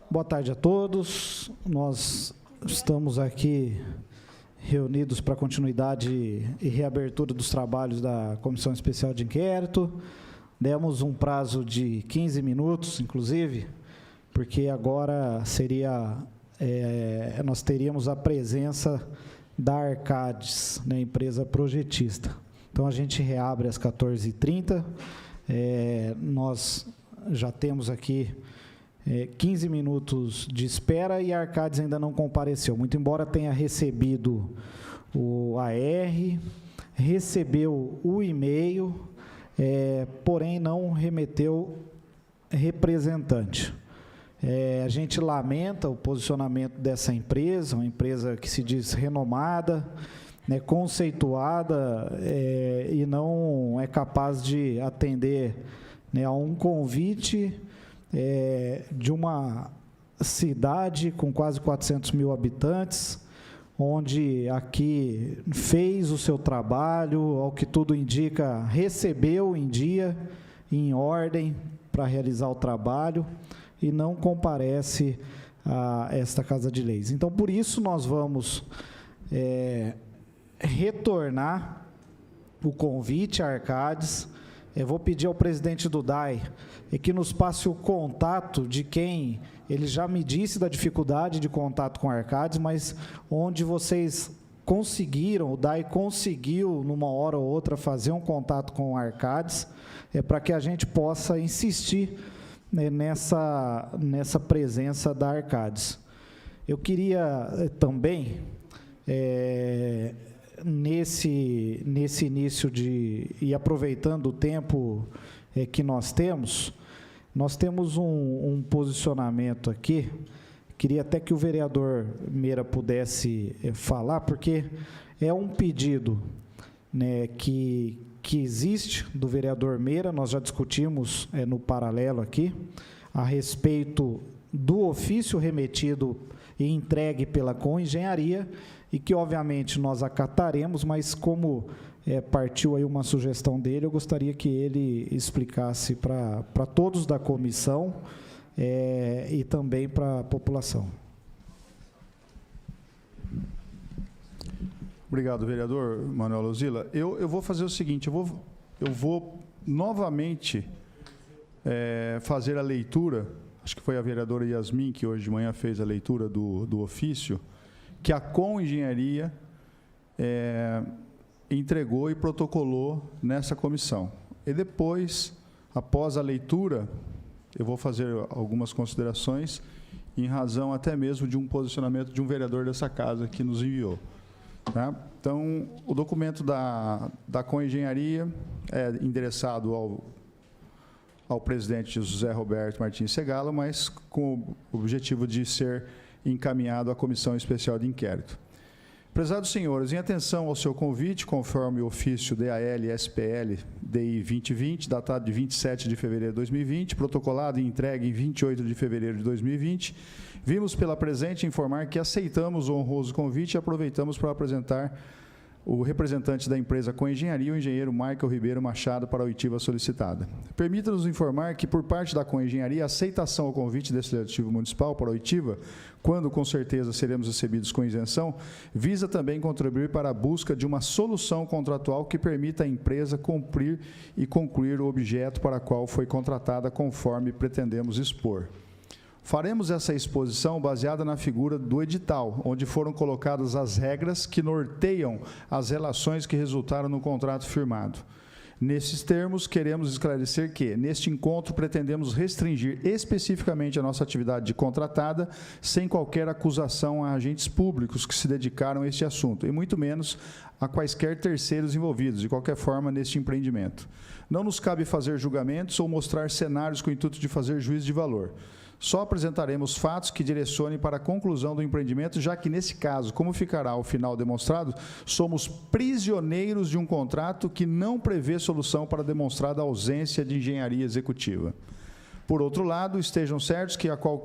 Boa tarde a todos. Nós estamos aqui reunidos para continuidade e reabertura dos trabalhos da Comissão Especial de Inquérito. Demos um prazo de 15 minutos, inclusive, porque agora nós teríamos a presença da Arcades, né, empresa projetista. Então, a gente reabre às 14h30. Nós já temos aqui 15 minutos de espera e a Arcades ainda não compareceu, muito embora tenha recebido o AR, recebeu o e-mail, porém não remeteu representante. A gente lamenta o posicionamento dessa empresa, uma empresa que se diz renomada, né, conceituada, e não é capaz de atender, né, a um convite de uma cidade com quase 400 mil habitantes, onde aqui fez o seu trabalho, ao que tudo indica, recebeu em dia, em ordem, para realizar o trabalho, e não comparece a esta Casa de Leis. Então, por isso, nós vamos retornar o convite à Arcades. Eu vou pedir ao presidente do DAI que nos passe o contato de quem, ele já me disse da dificuldade de contato com a Arcades, mas onde vocês conseguiram, o DAI conseguiu, numa hora ou outra, fazer um contato com a Arcades, para que a gente possa insistir, né, nessa presença da Arcades. Eu queria também, nesse início e aproveitando o tempo que nós temos um posicionamento aqui, queria até que o vereador Meira pudesse falar, porque é um pedido, né, que existe do vereador Meira, nós já discutimos no paralelo aqui, a respeito do ofício remetido e entregue pela Coengenharia, e que, obviamente, nós acataremos, mas como partiu aí uma sugestão dele, eu gostaria que ele explicasse para todos da comissão e também para a população. Obrigado, vereador Manuel Luzila. Eu vou fazer o seguinte, eu vou novamente fazer a leitura, acho que foi a vereadora Yasmin que hoje de manhã fez a leitura do ofício, que a Coengenharia entregou e protocolou nessa comissão. E depois, após a leitura, eu vou fazer algumas considerações em razão até mesmo de um posicionamento de um vereador dessa casa que nos enviou. Tá? Então, o documento da Coengenharia é endereçado ao presidente José Roberto Martins Segalo, mas com o objetivo de ser encaminhado à Comissão Especial de Inquérito. Prezados senhores, em atenção ao seu convite, conforme o ofício DAL-SPL-DI 2020, datado de 27 de fevereiro de 2020, protocolado e entregue em 28 de fevereiro de 2020, vimos pela presente informar que aceitamos o honroso convite e aproveitamos para apresentar o representante da empresa Coengenharia, o engenheiro Michael Ribeiro Machado, para a oitiva solicitada. Permita-nos informar que, por parte da Coengenharia, a aceitação ao convite desse Legislativo Municipal para a oitiva, quando com certeza seremos recebidos com isenção, visa também contribuir para a busca de uma solução contratual que permita à empresa cumprir e concluir o objeto para o qual foi contratada, conforme pretendemos expor. Faremos essa exposição baseada na figura do edital, onde foram colocadas as regras que norteiam as relações que resultaram no contrato firmado. Nesses termos, queremos esclarecer que, neste encontro, pretendemos restringir especificamente a nossa atividade de contratada, sem qualquer acusação a agentes públicos que se dedicaram a este assunto, e muito menos a quaisquer terceiros envolvidos, de qualquer forma, neste empreendimento. Não nos cabe fazer julgamentos ou mostrar cenários com o intuito de fazer juízo de valor. Só apresentaremos fatos que direcionem para a conclusão do empreendimento, já que, nesse caso, como ficará ao final demonstrado, somos prisioneiros de um contrato que não prevê solução para demonstrada ausência de engenharia executiva. Por outro lado, estejam certos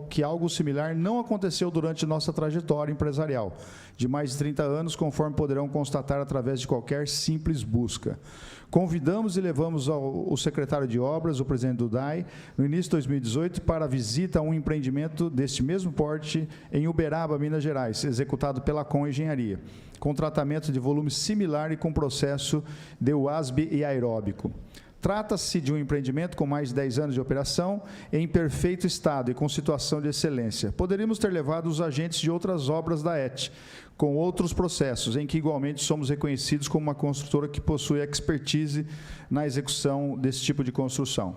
que algo similar não aconteceu durante nossa trajetória empresarial, de mais de 30 anos, conforme poderão constatar através de qualquer simples busca. Convidamos e levamos o secretário de Obras, o presidente do DAI, no início de 2018, para a visita a um empreendimento deste mesmo porte em Uberaba, Minas Gerais, executado pela Com Engenharia, com tratamento de volume similar e com processo de UASB e aeróbico. Trata-se de um empreendimento com mais de 10 anos de operação, em perfeito estado e com situação de excelência. Poderíamos ter levado os agentes de outras obras da ET, com outros processos, em que igualmente somos reconhecidos como uma construtora que possui expertise na execução desse tipo de construção.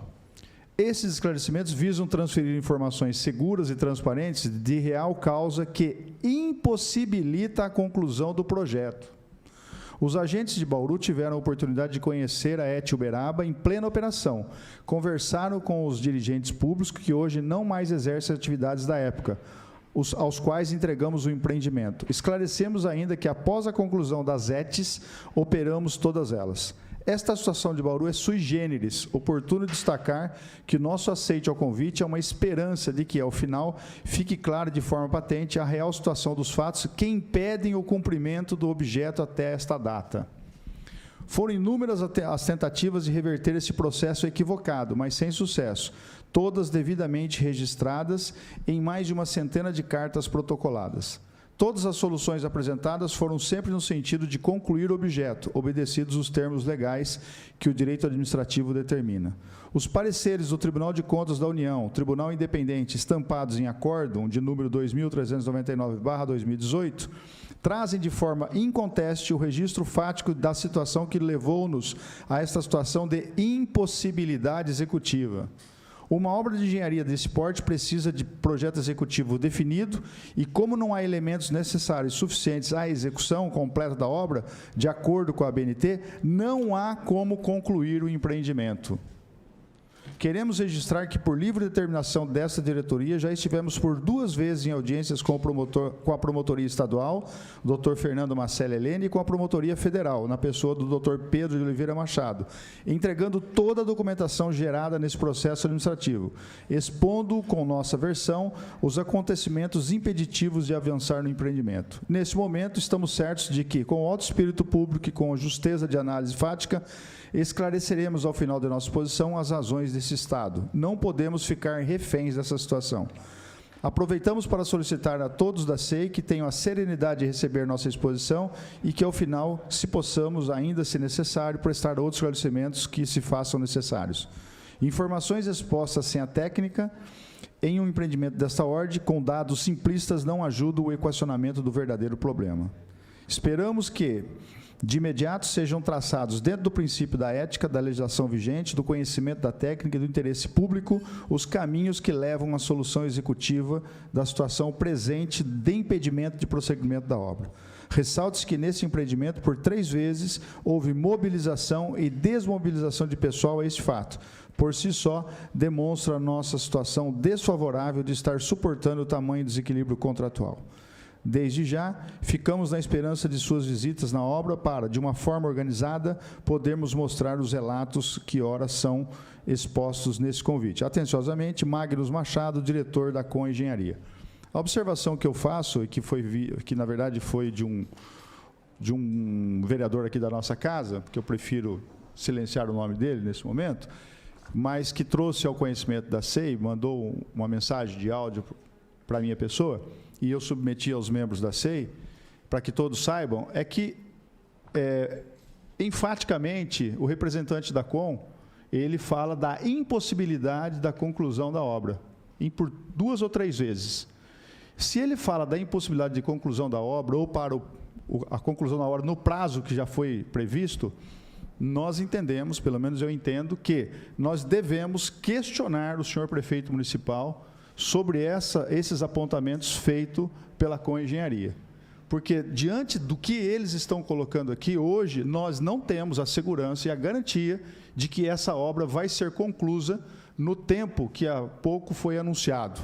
Esses esclarecimentos visam transferir informações seguras e transparentes de real causa que impossibilita a conclusão do projeto. Os agentes de Bauru tiveram a oportunidade de conhecer a ET Uberaba em plena operação. Conversaram com os dirigentes públicos que hoje não mais exercem atividades da época, aos quais entregamos o empreendimento. Esclarecemos ainda que, após a conclusão das ETs, operamos todas elas. Esta situação de Bauru é sui generis, oportuno destacar que nosso aceite ao convite é uma esperança de que, ao final, fique claro de forma patente a real situação dos fatos que impedem o cumprimento do objeto até esta data. Foram inúmeras as tentativas de reverter esse processo equivocado, mas sem sucesso, todas devidamente registradas em mais de uma centena de cartas protocoladas. Todas as soluções apresentadas foram sempre no sentido de concluir o objeto, obedecidos os termos legais que o direito administrativo determina. Os pareceres do Tribunal de Contas da União, Tribunal Independente, estampados em acórdão de número 2399/2018, trazem de forma inconteste o registro fático da situação que levou-nos a esta situação de impossibilidade executiva. Uma obra de engenharia desse porte precisa de projeto executivo definido e, como não há elementos necessários suficientes à execução completa da obra, de acordo com a ABNT, não há como concluir o empreendimento. Queremos registrar que, por livre determinação desta diretoria, já estivemos por 2 vezes em audiências com a promotoria estadual, o Dr. Fernando Marcelo Helene, e com a promotoria federal, na pessoa do Dr. Pedro de Oliveira Machado, entregando toda a documentação gerada nesse processo administrativo, expondo com nossa versão os acontecimentos impeditivos de avançar no empreendimento. Nesse momento, estamos certos de que, com alto espírito público e com a justeza de análise fática, esclareceremos ao final da nossa exposição as razões desse estado. Não podemos ficar reféns dessa situação. Aproveitamos para solicitar a todos da SEI que tenham a serenidade de receber nossa exposição e que, ao final, se possamos, ainda se necessário, prestar outros esclarecimentos que se façam necessários. Informações expostas sem a técnica em um empreendimento desta ordem, com dados simplistas, não ajudam o equacionamento do verdadeiro problema. Esperamos que, de imediato, sejam traçados, dentro do princípio da ética, da legislação vigente, do conhecimento da técnica e do interesse público, os caminhos que levam à solução executiva da situação presente de impedimento de prosseguimento da obra. Ressalte-se que, nesse empreendimento, por 3 vezes, houve mobilização e desmobilização de pessoal a este fato. Por si só, demonstra a nossa situação desfavorável de estar suportando o tamanho desequilíbrio contratual. Desde já, ficamos na esperança de suas visitas na obra para, de uma forma organizada, podermos mostrar os relatos que ora são expostos nesse convite. Atenciosamente, Magnus Machado, diretor da Com Engenharia. A observação que eu faço, e que na verdade foi de um vereador aqui da nossa casa, porque eu prefiro silenciar o nome dele nesse momento, mas que trouxe ao conhecimento da SEI, mandou uma mensagem de áudio para a minha pessoa, e eu submeti aos membros da SEI, para que todos saibam, é que, enfaticamente, o representante da Com, ele fala da impossibilidade da conclusão da obra, por 2 ou 3 vezes. Se ele fala da impossibilidade de conclusão da obra, ou para a conclusão da obra no prazo que já foi previsto, nós entendemos, pelo menos eu entendo, que nós devemos questionar o senhor prefeito municipal sobre esses apontamentos feitos pela Com Engenharia. Porque, diante do que eles estão colocando aqui, hoje, nós não temos a segurança e a garantia de que essa obra vai ser conclusa no tempo que há pouco foi anunciado.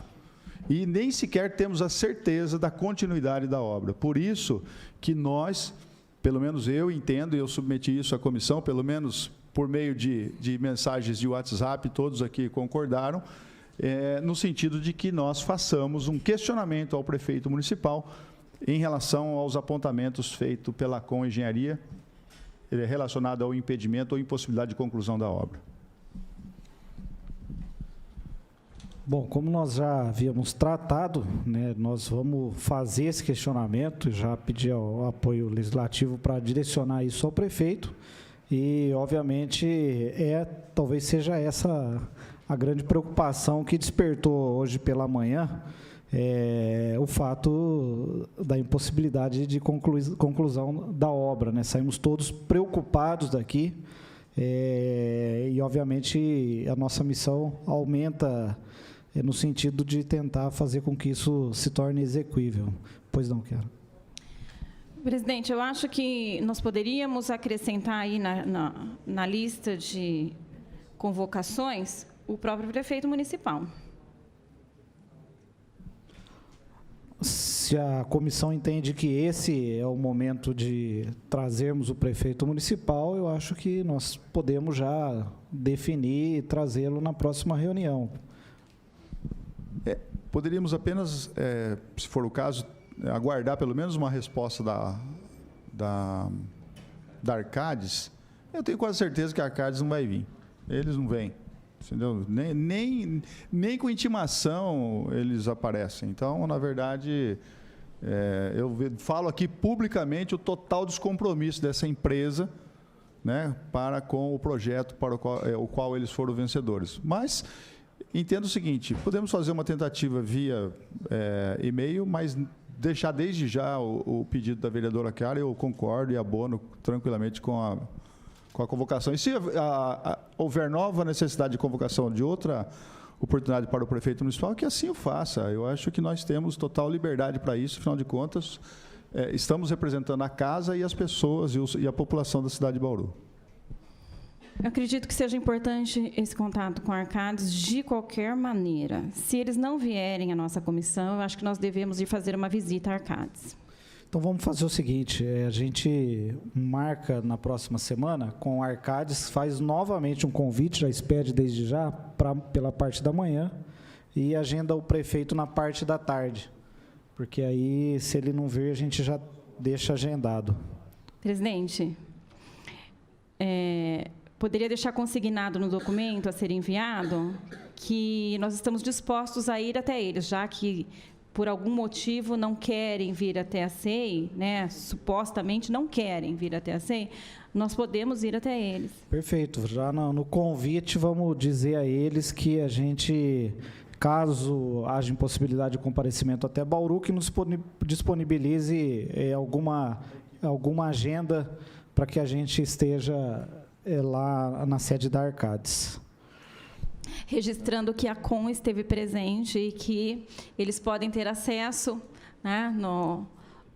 E nem sequer temos a certeza da continuidade da obra. Por isso que nós, pelo menos eu entendo, e eu submeti isso à comissão, pelo menos por meio de mensagens de WhatsApp, todos aqui concordaram, no sentido de que nós façamos um questionamento ao prefeito municipal em relação aos apontamentos feitos pela Com Engenharia ele é relacionado ao impedimento ou impossibilidade de conclusão da obra. Bom, como nós já havíamos tratado, né, nós vamos fazer esse questionamento, já pedir o apoio legislativo para direcionar isso ao prefeito e, obviamente, talvez seja essa a grande preocupação que despertou hoje pela manhã, o fato da impossibilidade de conclusão da obra, né? Saímos todos preocupados daqui e, obviamente, a nossa missão aumenta no sentido de tentar fazer com que isso se torne execuível. Pois não, Chiara. Presidente, eu acho que nós poderíamos acrescentar aí na lista de convocações o próprio prefeito municipal. Se a comissão entende que esse é o momento de trazermos o prefeito municipal, eu acho que nós podemos já definir e trazê-lo na próxima reunião. Poderíamos apenas, se for o caso, aguardar pelo menos uma resposta da Arcades. Eu tenho quase certeza que a Arcades não vai vir. Eles não vêm. Entendeu? Nem com intimação eles aparecem. Então, na verdade, eu falo aqui publicamente o total descompromisso dessa empresa, né, para com o projeto para o qual eles foram vencedores. Mas entendo o seguinte: podemos fazer uma tentativa via e-mail, mas deixar desde já o pedido da vereadora Chiara. Eu concordo e abono tranquilamente com a convocação. E se houver nova necessidade de convocação de outra oportunidade para o prefeito municipal, que assim o faça. Eu acho que nós temos total liberdade para isso, afinal de contas, estamos representando a casa e as pessoas e a população da cidade de Bauru. Eu acredito que seja importante esse contato com a Arcades de qualquer maneira. Se eles não vierem à nossa comissão, eu acho que nós devemos ir fazer uma visita à Arcades. Então, vamos fazer o seguinte, a gente marca na próxima semana com a Arcades, faz novamente um convite, já expede desde já, pela parte da manhã, e agenda o prefeito na parte da tarde, porque aí, se ele não vir, a gente já deixa agendado. Presidente, poderia deixar consignado no documento a ser enviado que nós estamos dispostos a ir até eles, já que, por algum motivo, não querem vir até a SEI, né, supostamente não querem vir até a SEI, nós podemos ir até eles. Perfeito. Já no convite, vamos dizer a eles que a gente, caso haja impossibilidade de comparecimento até Bauru, que nos disponibilize alguma agenda para que a gente esteja lá na sede da Arcades. Registrando que a COM esteve presente e que eles podem ter acesso, né,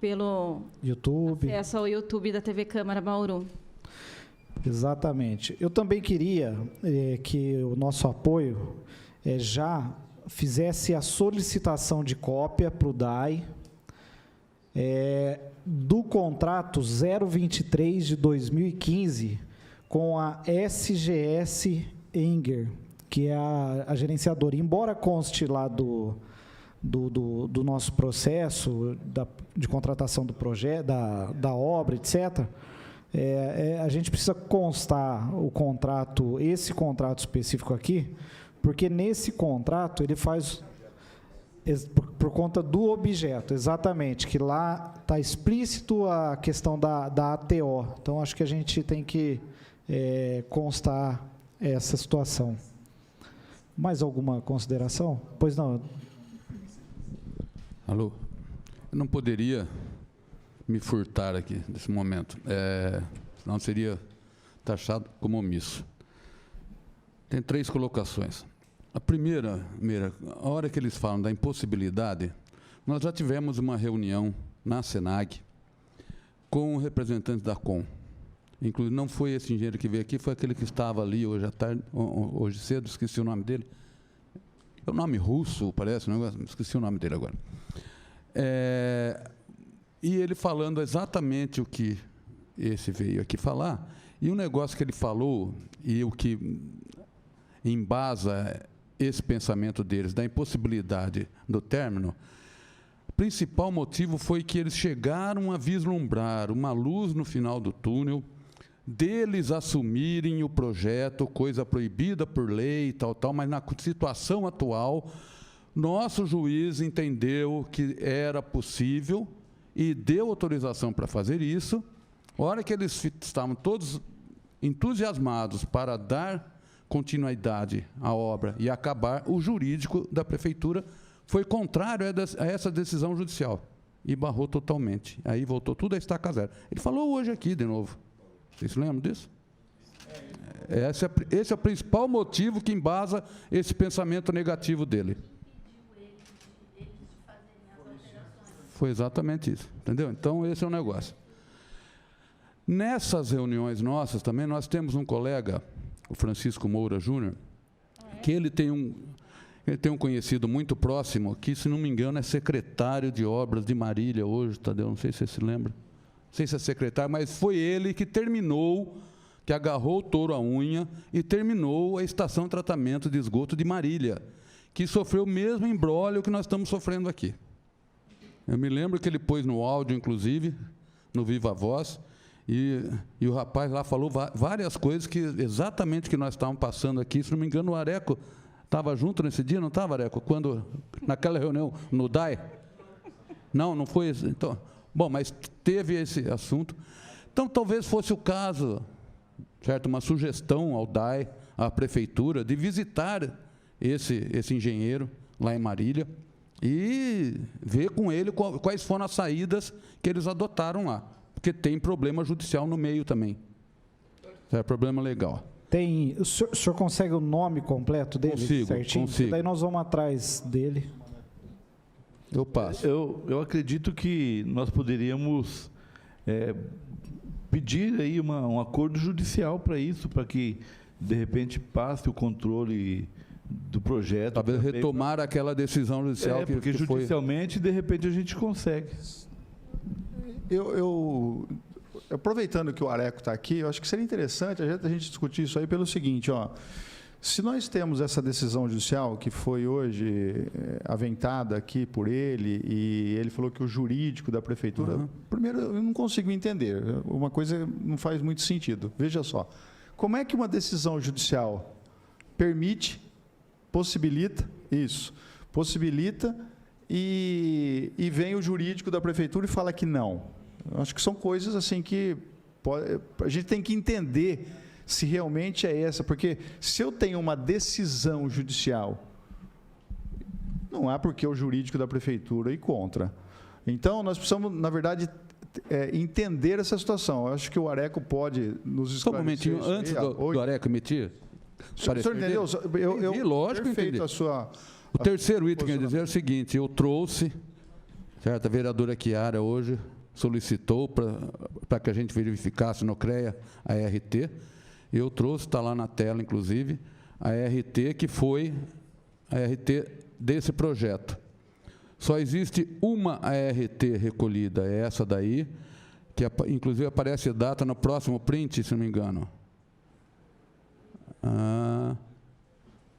pelo YouTube. Acesso ao YouTube da TV Câmara Bauru. Exatamente. Eu também queria que o nosso apoio já fizesse a solicitação de cópia para o DAI do contrato 023 de 2015 com a SGS Enger, que é a gerenciadora. Embora conste lá do nosso processo de contratação do projeto, da obra, etc., a gente precisa constar esse contrato específico aqui, porque nesse contrato ele faz, por conta do objeto, exatamente, que lá está explícito a questão da ATO. Então, acho que a gente tem que constar essa situação. Mais alguma consideração? Pois não. Alô? Eu não poderia me furtar aqui nesse momento, senão seria taxado como omisso. Tem 3 colocações. A primeira, a hora que eles falam da impossibilidade, nós já tivemos uma reunião na SENAG com representantes da COM. Inclusive, não foi esse engenheiro que veio aqui, foi aquele que estava ali hoje à tarde, hoje cedo, esqueci o nome dele. É um nome russo, parece, esqueci o nome dele agora. E ele falando exatamente o que esse veio aqui falar, e o negócio que ele falou, e o que embasa esse pensamento deles, da impossibilidade do término, o principal motivo foi que eles chegaram a vislumbrar uma luz no final do túnel, deles assumirem o projeto, coisa proibida por lei, tal, mas na situação atual, nosso juiz entendeu que era possível e deu autorização para fazer isso. A hora que eles estavam todos entusiasmados para dar continuidade à obra e acabar, o jurídico da prefeitura foi contrário a essa decisão judicial e barrou totalmente. Aí voltou tudo a estaca zero. Ele falou hoje aqui de novo. Vocês se lembram disso? Esse é o principal motivo que embasa esse pensamento negativo dele. Foi exatamente isso, entendeu? Então, esse é o negócio. Nessas reuniões nossas também, nós temos um colega, o Francisco Moura Júnior, que ele tem um conhecido muito próximo, que, se não me engano, é secretário de obras de Marília hoje, Tadeu, não sei se você se lembra. Não sei se é secretário, mas foi ele que terminou, que agarrou o touro à unha e terminou a estação de tratamento de esgoto de Marília, que sofreu o mesmo imbróglio que nós estamos sofrendo aqui. Eu me lembro que ele pôs no áudio, inclusive, no Viva Voz, e o rapaz lá falou várias coisas que exatamente que nós estávamos passando aqui. Se não me engano, o Areco estava junto nesse dia, não estava, Areco? Naquela reunião no DAI? Não foi esse. Então, bom, mas teve esse assunto. Então, talvez fosse o caso, certo? Uma sugestão ao DAI, à prefeitura, de visitar esse engenheiro lá em Marília e ver com ele quais foram as saídas que eles adotaram lá. Porque tem problema judicial no meio também. É problema legal. O senhor consegue o nome completo dele? Consigo. Daí nós vamos atrás dele. Eu passo. Eu acredito que nós poderíamos pedir aí um acordo judicial para isso, para que, de repente, passe o controle do projeto. Talvez retomar aquela decisão judicial que porque judicialmente, de repente, a gente consegue. Aproveitando que o Areco está aqui, eu acho que seria interessante a gente discutir isso aí pelo seguinte, se nós temos essa decisão judicial que foi hoje aventada aqui por ele, e ele falou que o jurídico da prefeitura, primeiro, eu não consigo entender, uma coisa não faz muito sentido. Veja só, como é que uma decisão judicial possibilita e vem o jurídico da prefeitura e fala que não? Eu acho que são coisas assim que a gente tem que entender se realmente é essa, porque se eu tenho uma decisão judicial, não há porque o jurídico da prefeitura ir contra. Então, nós precisamos, na verdade, entender essa situação. Eu acho que o Areco pode nos esclarecer. Só um momentinho, antes do Areco emitir. O senhor entendeu? Lógico que entendi. O terceiro item que eu ia dizer é o seguinte: eu trouxe, certo? A vereadora Chiara hoje solicitou para que a gente verificasse no CREA a RT. Eu trouxe, está lá na tela, inclusive, a RT que foi a RT desse projeto. Só existe uma ART recolhida, é essa daí, que inclusive aparece a data no próximo print, se não me engano.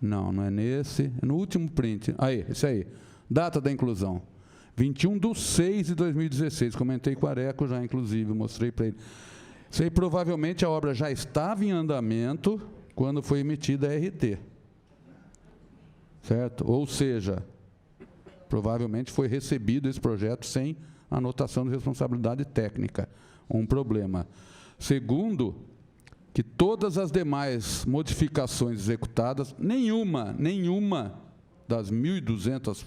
Não é nesse, é no último print. Aí, esse aí, data da inclusão. 21/6/2016, comentei com o Areco já, inclusive, mostrei para ele. Isso aí, provavelmente, a obra já estava em andamento quando foi emitida a RT. Certo? Ou seja, provavelmente foi recebido esse projeto sem anotação de responsabilidade técnica. Um problema. Segundo, que todas as demais modificações executadas, nenhuma das 1.200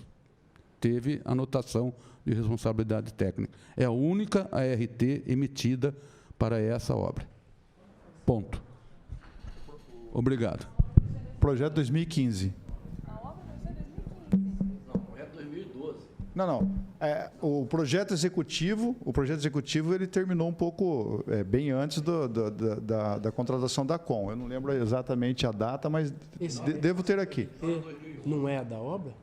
teve anotação de responsabilidade técnica. É a única ART emitida para essa obra. Ponto. Obrigado. Projeto 2015. A obra vai ser 2015. Não, é 2012. Não. O projeto executivo, ele terminou um pouco bem antes da contratação da COM. Eu não lembro exatamente a data, mas devo ter aqui. Não é a da obra?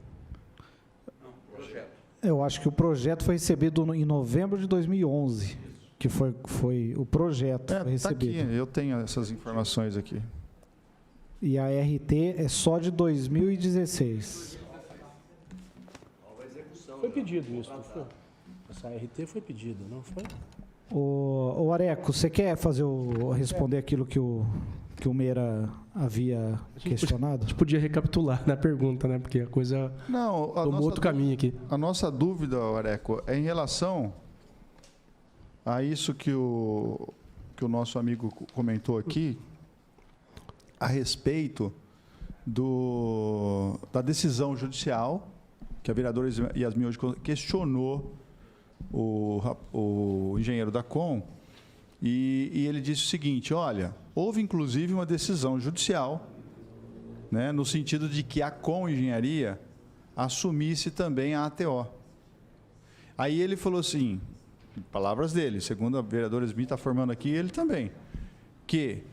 Eu acho que o projeto foi recebido em novembro de 2011, que foi o projeto foi recebido. Tá aqui, eu tenho essas informações aqui. E a RT é só de 2016. Foi pedido isso, não foi? Essa RT foi pedida, não foi? O Areco, você quer responder aquilo que o Meira havia questionado? A gente podia recapitular na pergunta, né? Porque a coisa tomou outro caminho aqui. A nossa dúvida, Areco, é em relação a isso que o nosso amigo comentou aqui, a respeito da decisão judicial, que a vereadora Yasmin hoje questionou o engenheiro da COM, e ele disse o seguinte: olha, houve inclusive uma decisão judicial, né, no sentido de que a COM Engenharia assumisse também a ATO. Aí ele falou assim, palavras dele, segundo a vereadora Yasmin está formando aqui, ele também, que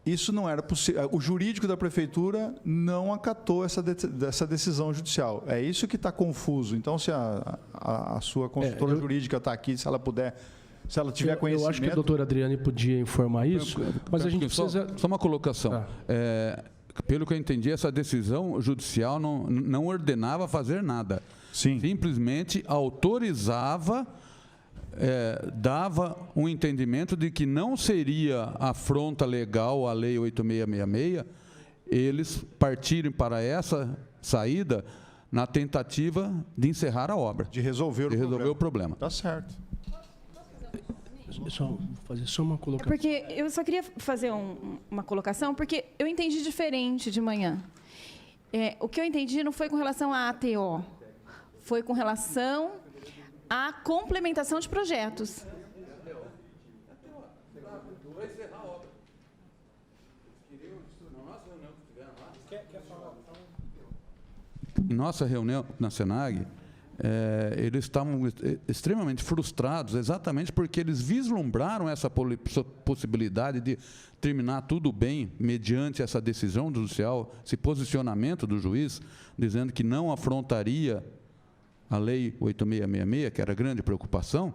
isso não era possível, o jurídico da prefeitura não acatou essa decisão judicial. É isso que está confuso. Então, se a sua consultora jurídica está aqui, se ela puder, se ela tiver conhecimento... Eu acho que a doutora Adriane podia informar isso, mas a gente precisa... Só uma colocação. Pelo que eu entendi, essa decisão judicial não ordenava fazer nada. Sim. Simplesmente autorizava... dava um entendimento de que não seria afronta legal à Lei 8666 eles partirem para essa saída na tentativa de encerrar a obra. De resolver o problema. Tá certo. Fazer só uma colocação. Porque eu só queria fazer uma colocação, porque eu entendi diferente de manhã. O que eu entendi não foi com relação à ATO, foi com relação à complementação de projetos. Em nossa reunião na Senag, eles estavam extremamente frustrados, exatamente porque eles vislumbraram essa possibilidade de terminar tudo bem mediante essa decisão judicial, esse posicionamento do juiz, dizendo que não afrontaria a Lei 8666, que era a grande preocupação,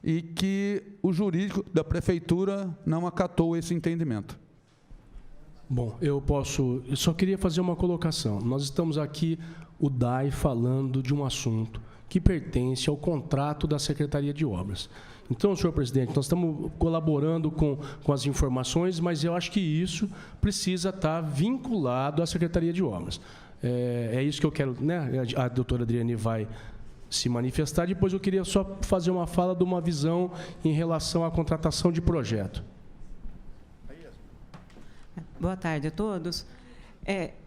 e que o jurídico da prefeitura não acatou esse entendimento. Bom, eu só queria fazer uma colocação. Nós estamos aqui, o DAI, falando de um assunto que pertence ao contrato da Secretaria de Obras. Então, senhor presidente, nós estamos colaborando com as informações, mas eu acho que isso precisa estar vinculado à Secretaria de Obras. É isso que eu quero, né? A doutora Adriane vai se manifestar. Depois eu queria só fazer uma fala de uma visão em relação à contratação de projeto. Boa tarde a todos.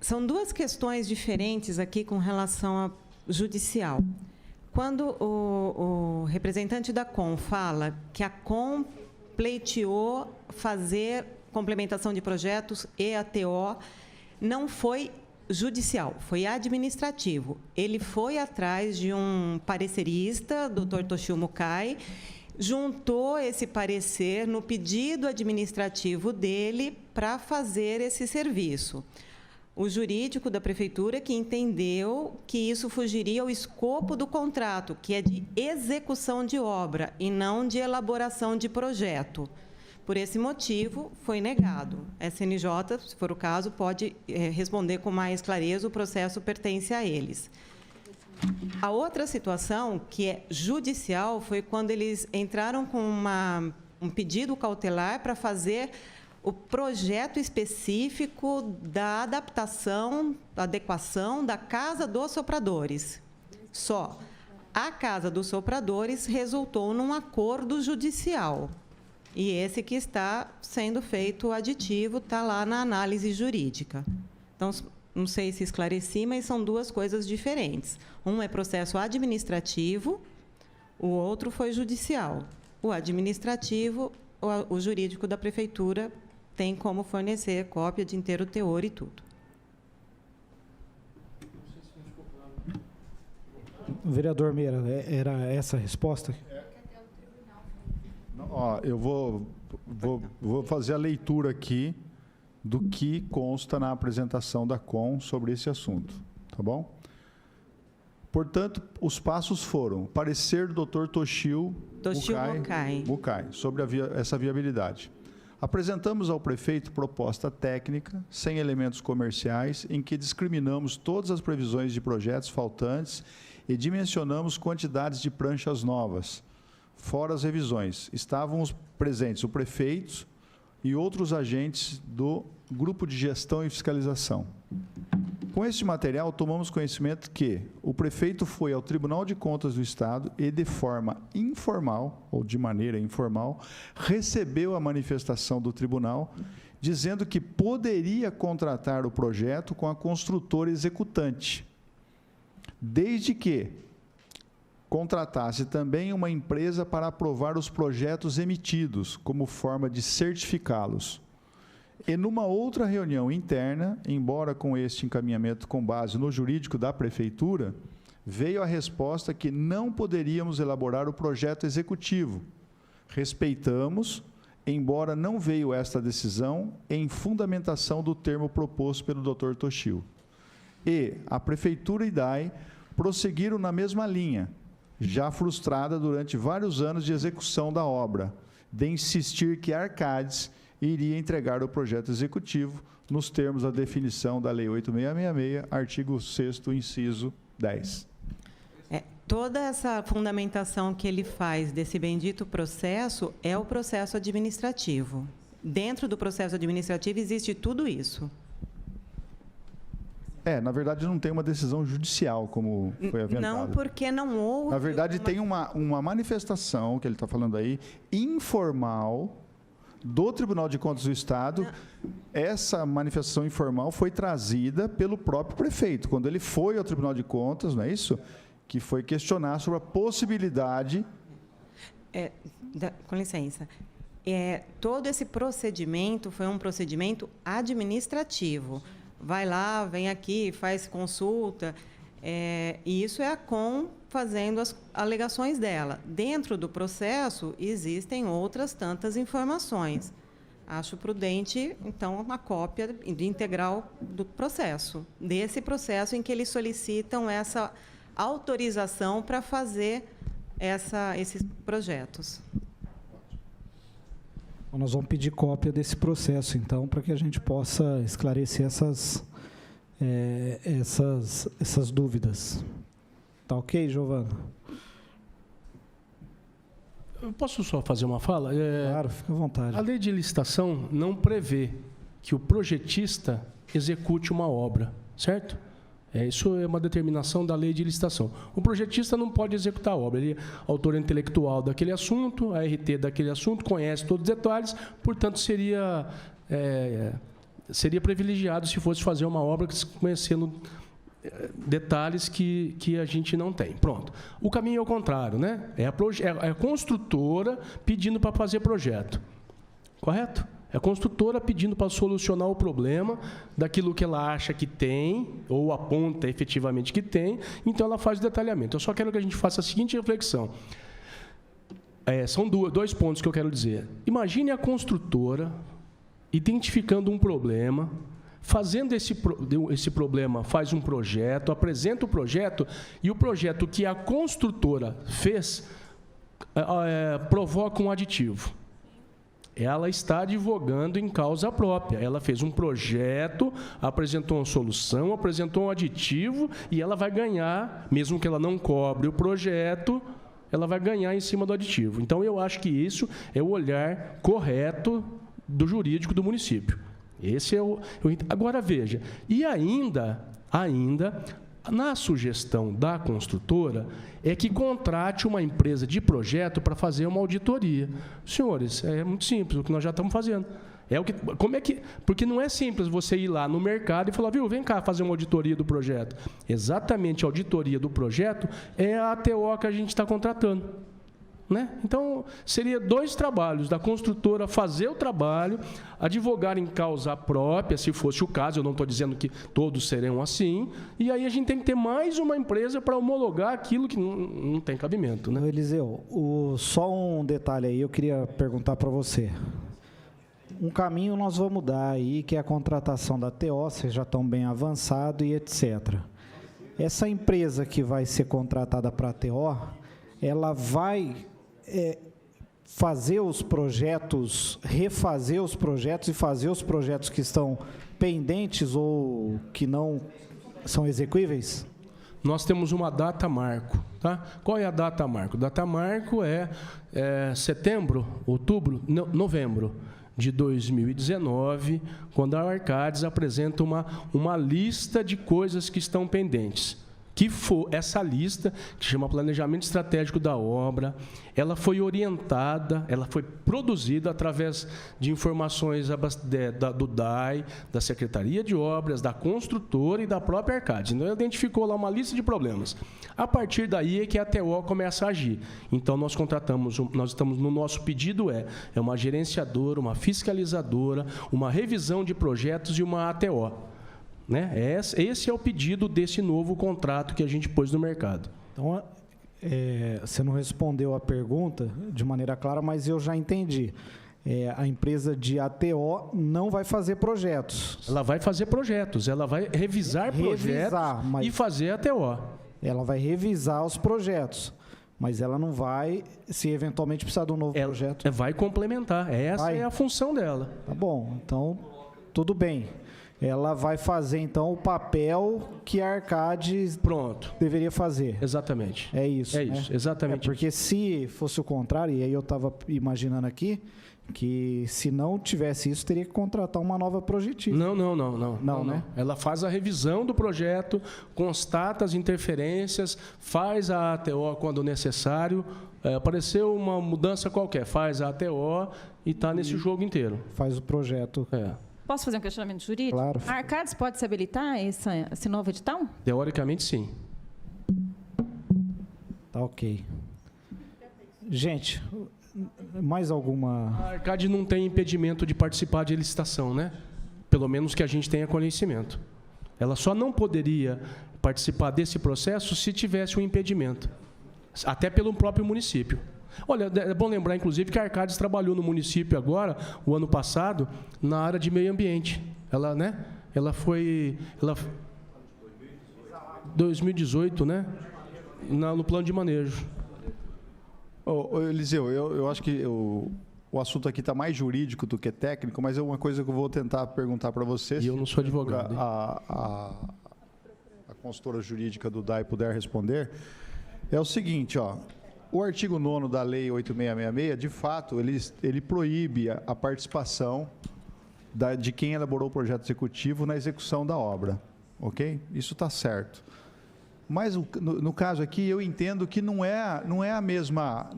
São duas questões diferentes aqui com relação ao judicial. Quando o representante da COM fala que a COM pleiteou fazer complementação de projetos e ATO, não foi judicial, foi administrativo. Ele foi atrás de um parecerista, Dr. Toshio Mukai, juntou esse parecer no pedido administrativo dele para fazer esse serviço. O jurídico da prefeitura que entendeu que isso fugiria ao escopo do contrato, que é de execução de obra e não de elaboração de projeto. Por esse motivo, foi negado. A SNJ, se for o caso, pode responder com mais clareza, o processo pertence a eles. A outra situação, que é judicial, foi quando eles entraram com um pedido cautelar para fazer o projeto específico da adaptação, da adequação da Casa dos Sopradores. Só. A Casa dos Sopradores resultou num acordo judicial. E esse que está sendo feito aditivo está lá na análise jurídica. Então, não sei se esclareci, mas são duas coisas diferentes. Um é processo administrativo, o outro foi judicial. O administrativo, o jurídico da prefeitura tem como fornecer cópia de inteiro teor e tudo. Vereador Meira, era essa a resposta? Eu vou fazer a leitura aqui do que consta na apresentação da COM sobre esse assunto, tá bom? Portanto, os passos foram: parecer do Dr. Toshio Mukai sobre essa viabilidade. Apresentamos ao prefeito proposta técnica, sem elementos comerciais, em que discriminamos todas as previsões de projetos faltantes e dimensionamos quantidades de pranchas novas, fora as revisões. Estavam os presentes o prefeito e outros agentes do Grupo de Gestão e Fiscalização. Com este material, tomamos conhecimento que o prefeito foi ao Tribunal de Contas do Estado e, de forma informal, ou de maneira informal, recebeu a manifestação do tribunal, dizendo que poderia contratar o projeto com a construtora executante, desde que contratasse também uma empresa para aprovar os projetos emitidos, como forma de certificá-los. E numa outra reunião interna, embora com este encaminhamento com base no jurídico da Prefeitura, veio a resposta que não poderíamos elaborar o projeto executivo. Respeitamos, embora não veio esta decisão em fundamentação do termo proposto pelo Dr. Toshio. E a Prefeitura e DAI prosseguiram na mesma linha, já frustrada durante vários anos de execução da obra, de insistir que a Arcades iria entregar o projeto executivo nos termos da definição da Lei 8666, artigo 6º, inciso 10. Toda essa fundamentação que ele faz desse bendito processo é o processo administrativo. Dentro do processo administrativo existe tudo isso. Na verdade, não tem uma decisão judicial, como foi aventado. Não, porque não houve... Na verdade, tem uma manifestação, que ele está falando aí, informal, do Tribunal de Contas do Estado. Essa manifestação informal foi trazida pelo próprio prefeito, quando ele foi ao Tribunal de Contas, não é isso? Que foi questionar sobre a possibilidade... com licença. Todo esse procedimento foi um procedimento administrativo. Vai lá, vem aqui, faz consulta, e isso é a COM fazendo as alegações dela. Dentro do processo, existem outras tantas informações. Acho prudente, então, uma cópia de integral do processo, desse processo em que eles solicitam essa autorização para fazer esses projetos. Nós vamos pedir cópia desse processo, então, para que a gente possa esclarecer essas dúvidas. Tá ok, Giovana? Eu posso só fazer uma fala? Claro, fica à vontade. A lei de licitação não prevê que o projetista execute uma obra, certo? Isso é uma determinação da lei de licitação. O projetista não pode executar a obra. Ele é autor intelectual daquele assunto, a RT daquele assunto, conhece todos os detalhes, portanto, seria privilegiado se fosse fazer uma obra conhecendo detalhes que a gente não tem. Pronto. O caminho é o contrário, né? É a construtora pedindo para fazer projeto. Correto? É a construtora pedindo para solucionar o problema daquilo que ela acha que tem, ou aponta efetivamente que tem, então ela faz o detalhamento. Eu só quero que a gente faça a seguinte reflexão. São dois pontos que eu quero dizer. Imagine a construtora identificando um problema, fazendo esse problema, faz um projeto, apresenta o projeto, e o projeto que a construtora fez provoca um aditivo. Ela está advogando em causa própria. Ela fez um projeto, apresentou uma solução, apresentou um aditivo, e ela vai ganhar, mesmo que ela não cobre o projeto, ela vai ganhar em cima do aditivo. Então, eu acho que isso é o olhar correto do jurídico do município. Esse é Agora, veja, e ainda, na sugestão da construtora, é que contrate uma empresa de projeto para fazer uma auditoria. Senhores, é muito simples, o que nós já estamos fazendo. Porque não é simples você ir lá no mercado e falar, viu, vem cá fazer uma auditoria do projeto. Exatamente, a auditoria do projeto é a ATO que a gente está contratando. Né? Então, seria 2 trabalhos, da construtora fazer o trabalho, advogar em causa própria, se fosse o caso, eu não estou dizendo que todos serão assim, e aí a gente tem que ter mais uma empresa para homologar aquilo que não tem cabimento. Né? Eliseu, só um detalhe aí, eu queria perguntar para você. Um caminho nós vamos dar aí, que é a contratação da TO, vocês já estão bem avançados e etc. Essa empresa que vai ser contratada para a TO, ela vai... fazer os projetos, refazer os projetos e fazer os projetos que estão pendentes ou que não são execuíveis? nós temos uma data marco. Tá? Qual é a data marco? Data marco é setembro, outubro, novembro de 2019, quando a Arcades apresenta uma lista de coisas que estão pendentes. Que for essa lista, que chama Planejamento Estratégico da Obra, ela foi orientada, ela foi produzida através de informações do DAI, da Secretaria de Obras, da construtora e da própria Arcades. Então, ela identificou lá uma lista de problemas. A partir daí é que a ATO começa a agir. Então, nós estamos no nosso pedido é uma gerenciadora, uma fiscalizadora, uma revisão de projetos e uma ATO. Né? Esse é o pedido desse novo contrato que a gente pôs no mercado. Então, você não respondeu a pergunta de maneira clara, mas eu já entendi. A empresa de ATO não vai fazer projetos. Ela vai fazer projetos, ela vai revisar projetos e fazer ATO. Ela vai revisar os projetos, mas ela não vai, se eventualmente precisar de um novo projeto. Vai complementar, essa é a função dela. Tá bom, então tudo bem. Ela vai fazer, então, o papel que a Arcades deveria fazer. Exatamente. É isso, É isso, exatamente. Porque se fosse o contrário, e aí eu estava imaginando aqui, que se não tivesse isso, teria que contratar uma nova projetista. Não, né? Ela faz a revisão do projeto, constata as interferências, faz a ATO quando necessário. Apareceu uma mudança qualquer, faz a ATO e está nesse jogo inteiro. Faz o projeto. Posso fazer um questionamento jurídico? Claro. A Arcades pode se habilitar esse novo edital? Teoricamente, sim. Tá ok. Gente, mais alguma... A Arcades não tem impedimento de participar de licitação, né? Pelo menos que a gente tenha conhecimento. Ela só não poderia participar desse processo se tivesse um impedimento, até pelo próprio município. Olha, é bom lembrar, inclusive, que a Arcades trabalhou no município agora, o ano passado, na área de meio ambiente. Ela foi... 2018, né? No plano de manejo. Eliseu, eu acho que o assunto aqui está mais jurídico do que técnico, mas é uma coisa que eu vou tentar perguntar para você. E eu não sou advogado. A consultora jurídica do DAI puder responder. É o seguinte, o artigo 9º da Lei 8666, de fato, ele proíbe a participação de quem elaborou o projeto executivo na execução da obra, ok? Isso está certo. Mas, no caso aqui, eu entendo que não é a mesma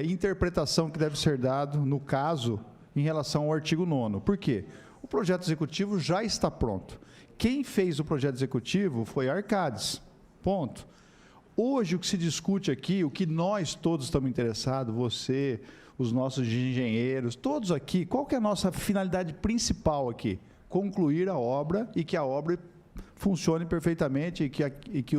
interpretação que deve ser dada, no caso, em relação ao artigo 9º. Por quê? O projeto executivo já está pronto. Quem fez o projeto executivo foi a Arcades, ponto. Hoje, o que se discute aqui, o que nós todos estamos interessados, você, os nossos engenheiros, todos aqui, qual que é a nossa finalidade principal aqui? Concluir a obra e que a obra funcione perfeitamente e que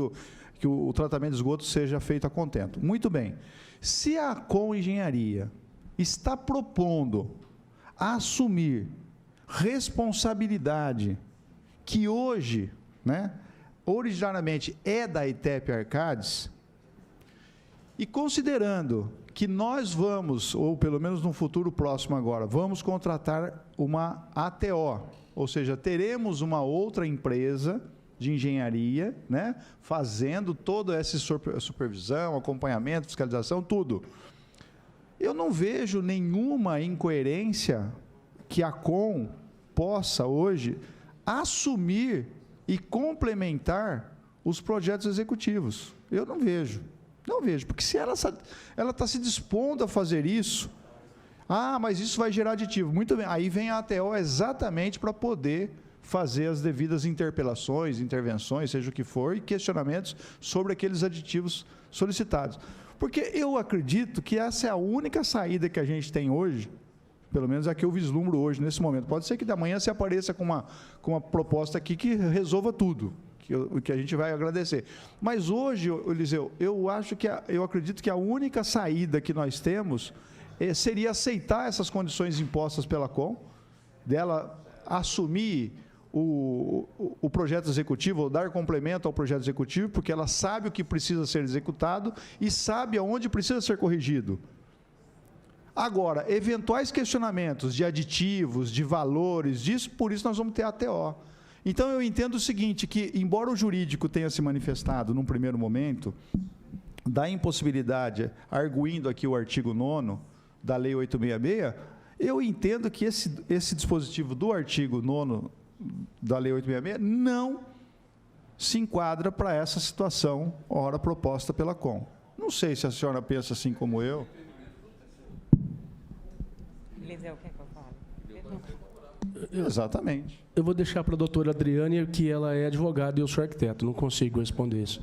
o tratamento de esgoto seja feito a contento. Muito bem. Se a Com Engenharia está propondo assumir responsabilidade que hoje, originariamente é da ITEP Arcades, e considerando que nós vamos, ou pelo menos no futuro próximo agora, vamos contratar uma ATO, ou seja, teremos uma outra empresa de engenharia, fazendo toda essa supervisão, acompanhamento, fiscalização, tudo. Eu não vejo nenhuma incoerência que a Com possa hoje assumir e complementar os projetos executivos. Eu não vejo, porque se ela está se dispondo a fazer isso, mas isso vai gerar aditivo. Muito bem, aí vem a ATO exatamente para poder fazer as devidas interpelações, intervenções, seja o que for, e questionamentos sobre aqueles aditivos solicitados. Porque eu acredito que essa é a única saída que a gente tem hoje, pelo menos a que eu vislumbro hoje, nesse momento. Pode ser que da manhã se apareça com uma proposta aqui que resolva tudo, que a gente vai agradecer. Mas hoje, Eliseu, eu acredito que a única saída que nós temos seria aceitar essas condições impostas pela Com, dela assumir o projeto executivo, ou dar complemento ao projeto executivo, porque ela sabe o que precisa ser executado e sabe aonde precisa ser corrigido. Agora, eventuais questionamentos de aditivos, de valores, disso, por isso nós vamos ter a ATO. Então, eu entendo o seguinte, que, embora o jurídico tenha se manifestado, num primeiro momento, da impossibilidade, arguindo aqui o artigo 9º da Lei 866, eu entendo que esse dispositivo do artigo 9º da Lei 866 não se enquadra para essa situação, ora proposta pela COM. Não sei se a senhora pensa assim como eu. Eliseu, quer que eu fale? Exatamente. Eu vou deixar para a doutora Adriane, que ela é advogada e eu sou arquiteto, não consigo responder isso.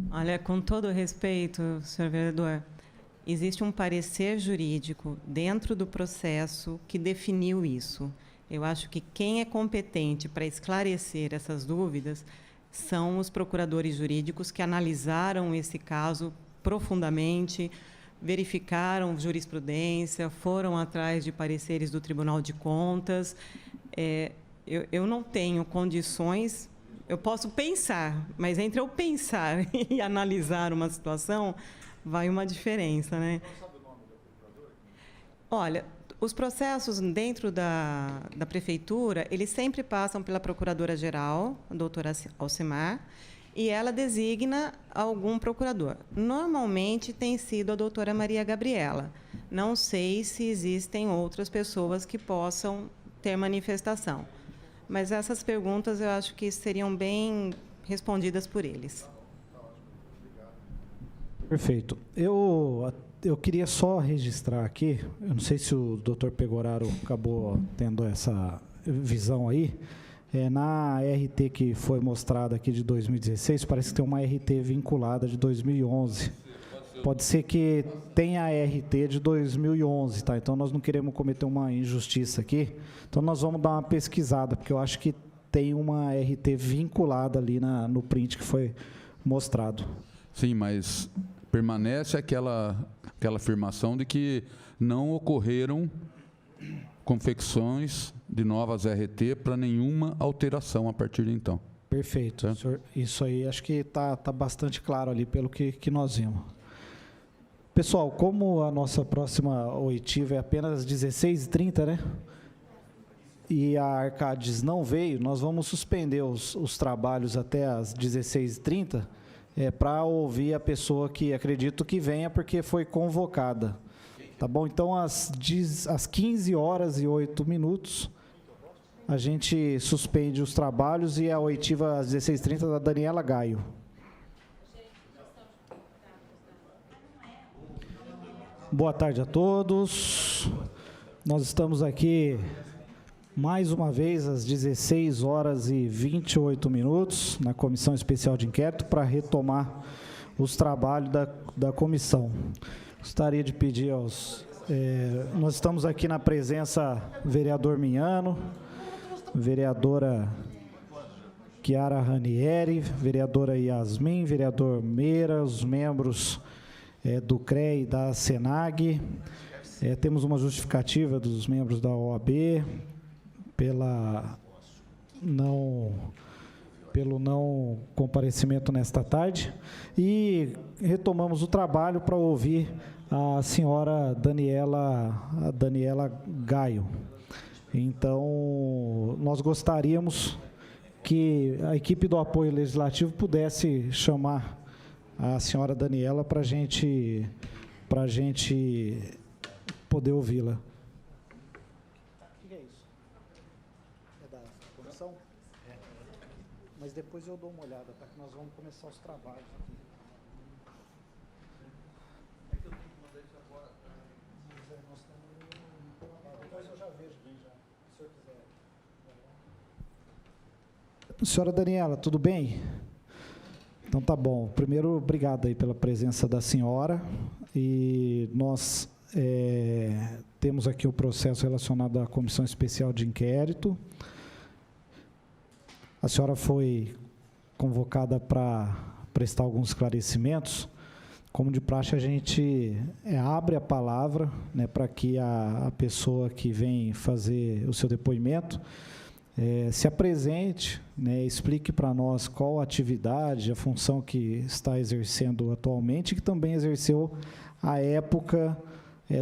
Olha, com todo respeito, senhor vereador, existe um parecer jurídico dentro do processo que definiu isso. Eu acho que quem é competente para esclarecer essas dúvidas são os procuradores jurídicos que analisaram esse caso profundamente, verificaram jurisprudência, foram atrás de pareceres do Tribunal de Contas. Eu não tenho condições, eu posso pensar, mas entre eu pensar e analisar uma situação, vai uma diferença, né? Olha, os processos dentro da Prefeitura, eles sempre passam pela Procuradora-Geral, a doutora Alcimar, e ela designa algum procurador. Normalmente tem sido a doutora Maria Gabriela. Não sei se existem outras pessoas que possam ter manifestação. Mas essas perguntas eu acho que seriam bem respondidas por eles. Perfeito. Eu queria só registrar aqui, eu não sei se o doutor Pegoraro acabou tendo essa visão aí, na RT que foi mostrada aqui de 2016, parece que tem uma RT vinculada de 2011. Pode ser que tenha a RT de 2011, tá? Então, nós não queremos cometer uma injustiça aqui. Então, nós vamos dar uma pesquisada, porque eu acho que tem uma RT vinculada ali no print que foi mostrado. Sim, mas permanece aquela afirmação de que não ocorreram confecções de novas RT para nenhuma alteração a partir de então. Perfeito. Senhor, isso aí acho que está bastante claro ali pelo que nós vimos. Pessoal, como a nossa próxima oitiva é apenas 16h30, né? E a Arcades não veio, nós vamos suspender os trabalhos até as 16h30 para ouvir a pessoa que acredito que venha, porque foi convocada. Tá bom? Então, às 15h08, a gente suspende os trabalhos e a oitiva às 16h30 da Daniela Gaio. Boa tarde a todos. Nós estamos aqui mais uma vez às 16h28 na Comissão Especial de Inquérito para retomar os trabalhos da comissão. Gostaria de pedir aos... nós estamos aqui na presença vereador Minhano, vereadora Chiara Ranieri, vereadora Yasmin, vereador Meira, os membros do CREA e da SENAG. Temos uma justificativa dos membros da OAB pelo não comparecimento nesta tarde, e retomamos o trabalho para ouvir a senhora Daniela Gaio. Então, nós gostaríamos que a equipe do apoio legislativo pudesse chamar a senhora Daniela para a gente poder ouvi-la. O que é isso? É da comissão? Mas depois eu dou uma olhada, tá? Que nós vamos começar os trabalhos aqui. É que eu tenho que mandar isso agora. Nós estamos... Depois eu já vejo, se o senhor quiser. Senhora Daniela, tudo bem? Então tá bom. Primeiro, obrigado aí pela presença da senhora. E nós temos aqui o processo relacionado à Comissão Especial de Inquérito. A senhora foi convocada para prestar alguns esclarecimentos. Como de praxe, a gente abre a palavra, né, para que a pessoa que vem fazer o seu depoimento se apresente, né, explique para nós qual a atividade, a função que está exercendo atualmente, e que também exerceu à época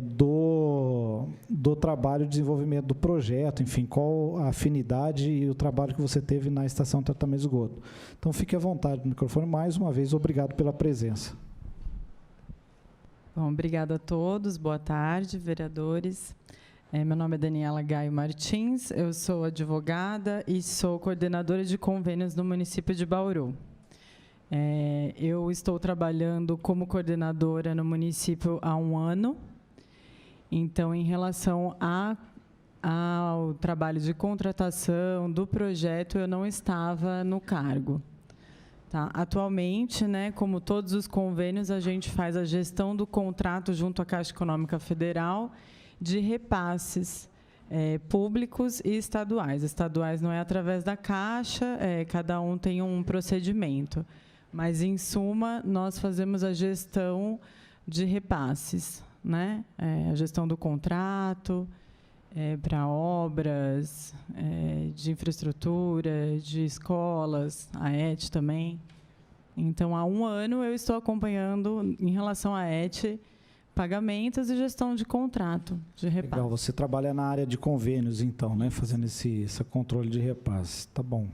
do trabalho de desenvolvimento do projeto, enfim, qual a afinidade e o trabalho que você teve na estação de tratamento de esgoto. Então, fique à vontade no microfone. Mais uma vez, obrigado pela presença. Bom, obrigada a todos. Boa tarde, vereadores. Meu nome é Daniela Gaio Martins, eu sou advogada e sou coordenadora de convênios no município de Bauru. Eu estou trabalhando como coordenadora no município há 1 ano. Então, em relação ao trabalho de contratação do projeto, eu não estava no cargo. Tá? Atualmente, né, como todos os convênios, a gente faz a gestão do contrato junto à Caixa Econômica Federal de repasses públicos e estaduais. Estaduais não é através da Caixa, cada um tem um procedimento. Mas, em suma, nós fazemos a gestão de repasses, né? A gestão do contrato para obras de infraestrutura, de escolas, a ET também. Então, há 1 ano, eu estou acompanhando, em relação à ET, pagamentos e gestão de contrato, de repasse. Legal, você trabalha na área de convênios, então, né? Fazendo esse controle de repasse. Tá bom.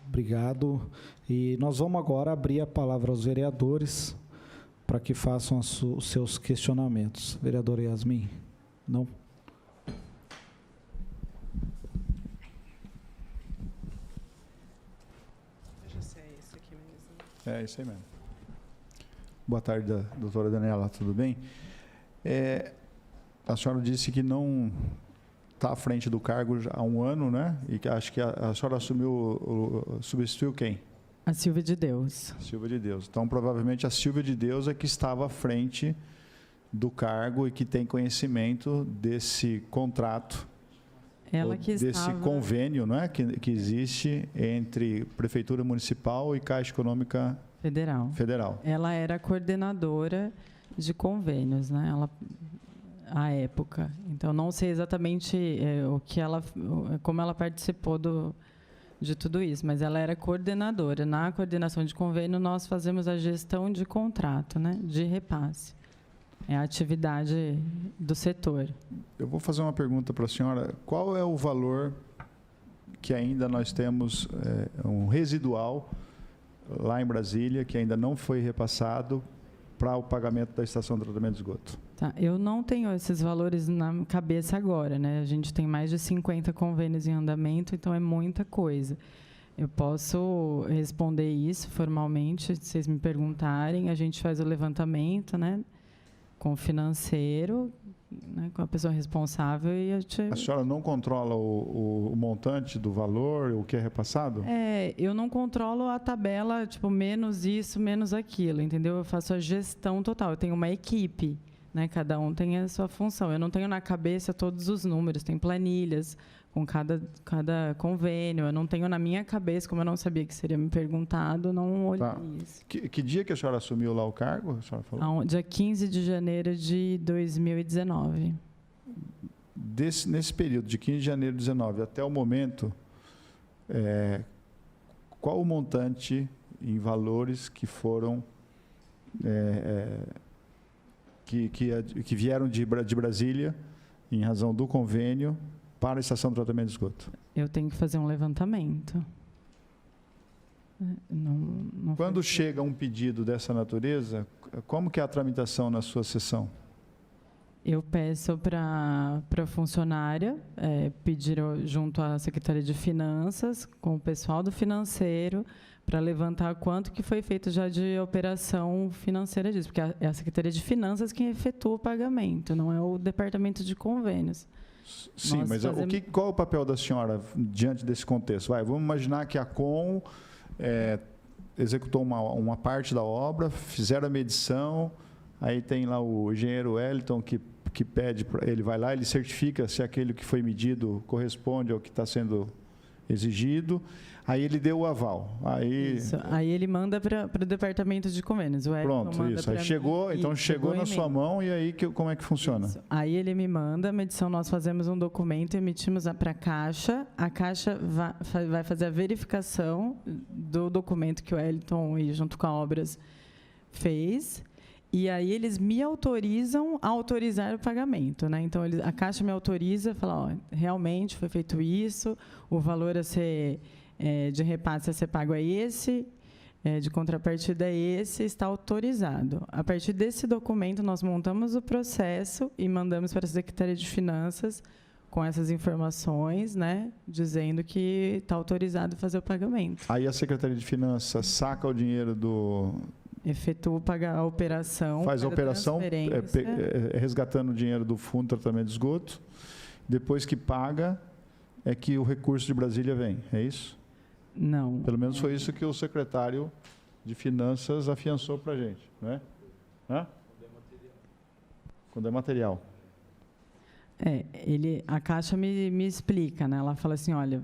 Obrigado. E nós vamos agora abrir a palavra aos vereadores para que façam os seus questionamentos. Vereadora Yasmin? Não? Deixa eu ser esse aqui mesmo. É isso aí mesmo. Boa tarde, doutora Daniela, tudo bem? A senhora disse que não está à frente do cargo há 1 ano, né? E que acho que a senhora substituiu quem? A Silvia de Deus. Silvia de Deus. Então, provavelmente, a Silvia de Deus é que estava à frente do cargo e que tem conhecimento desse contrato, desse convênio, não é? Que existe entre Prefeitura Municipal e Caixa Econômica Federal. Ela era coordenadora de convênios, né? À época. Então, não sei exatamente como ela participou de tudo isso, mas ela era coordenadora. Na coordenação de convênio, nós fazemos a gestão de contrato, né? De repasse. É a atividade do setor. Eu vou fazer uma pergunta para a senhora. Qual é o valor que ainda nós temos, um residual, lá em Brasília, que ainda não foi repassado para o pagamento da estação de tratamento de esgoto? Tá, eu não tenho esses valores na cabeça agora, né? A gente tem mais de 50 convênios em andamento, então é muita coisa. Eu posso responder isso formalmente, se vocês me perguntarem. A gente faz o levantamento, né, com o financeiro, né, com a pessoa responsável. E a senhora não controla o montante do valor, o que é repassado? Eu não controlo a tabela, tipo, menos isso, menos aquilo, entendeu? Eu faço a gestão total. Eu tenho uma equipe, né? Cada um tem a sua função. Eu não tenho na cabeça todos os números, tem planilhas com cada convênio. Eu não tenho na minha cabeça, como eu não sabia que seria me perguntado, não olhei isso. Que dia que a senhora assumiu lá o cargo? A senhora falou? Dia 15 de janeiro de 2019. Nesse período, de 15 de janeiro de 2019 até o momento, qual o montante em valores que foram que vieram de Brasília, em razão do convênio, para a estação de tratamento de esgoto? Eu tenho que fazer um levantamento. Quando chega um pedido dessa natureza, como que é a tramitação na sua sessão? Eu peço para a funcionária pedir junto à Secretaria de Finanças, com o pessoal do financeiro, para levantar quanto que foi feito já de operação financeira disso, porque é a Secretaria de Finanças quem efetua o pagamento, não é o Departamento de Convênios. Sim, mas qual é o papel da senhora diante desse contexto? Vamos imaginar que a COM executou uma parte da obra, fizeram a medição, aí tem lá o engenheiro Wellington que pede, ele vai lá, ele certifica se aquele que foi medido corresponde ao que está sendo exigido, aí ele deu o aval. Aí ele manda para o Departamento de Convênios. Pronto, isso. Aí chegou na sua mão, e aí como é que funciona? Isso. Aí ele me manda a medição, nós fazemos um documento, emitimos para a Caixa vai fazer a verificação do documento que o Wellington, junto com a Obras, fez, E aí eles me autorizam a autorizar o pagamento, né? Então a Caixa me autoriza, fala, ó, realmente foi feito isso, o valor a ser de repasse a ser pago é esse, de contrapartida é esse, está autorizado. A partir desse documento nós montamos o processo e mandamos para a Secretaria de Finanças com essas informações, né, dizendo que está autorizado fazer o pagamento. Aí a Secretaria de Finanças saca o dinheiro do... Efetua a operação. Faz a operação transferência. resgatando o dinheiro do Fundo de Tratamento de Esgoto. Depois que paga, é que o recurso de Brasília vem. É isso? Não. Pelo menos foi isso que o secretário de Finanças afiançou para a gente, não é? Hã? Quando é material. A Caixa me explica, né? Ela fala assim, olha,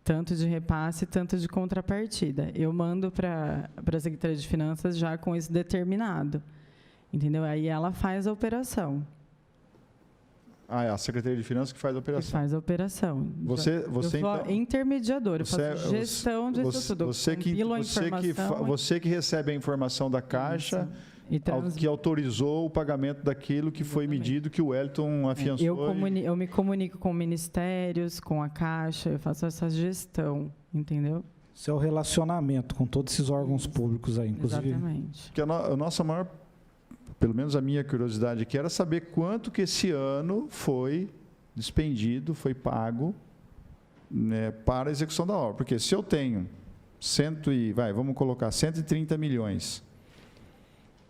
tanto de repasse, tanto de contrapartida. Eu mando para a Secretaria de Finanças já com isso determinado, entendeu? Aí ela faz a operação. Ah, é a Secretaria de Finanças que faz a operação. Que faz a operação. Você eu sou então, intermediador, eu faço gestão disso tudo. Você que recebe a informação da Caixa, que autorizou o pagamento daquilo que foi medido, que o Wellington afiançou. Eu me comunico com ministérios, com a Caixa, eu faço essa gestão, entendeu? Isso é o relacionamento com todos esses órgãos públicos aí, inclusive. Exatamente. Que a nossa maior, pelo menos a minha curiosidade aqui, era saber quanto que esse ano foi despendido, foi pago, né, para a execução da obra. Porque se eu tenho vamos colocar 130 milhões,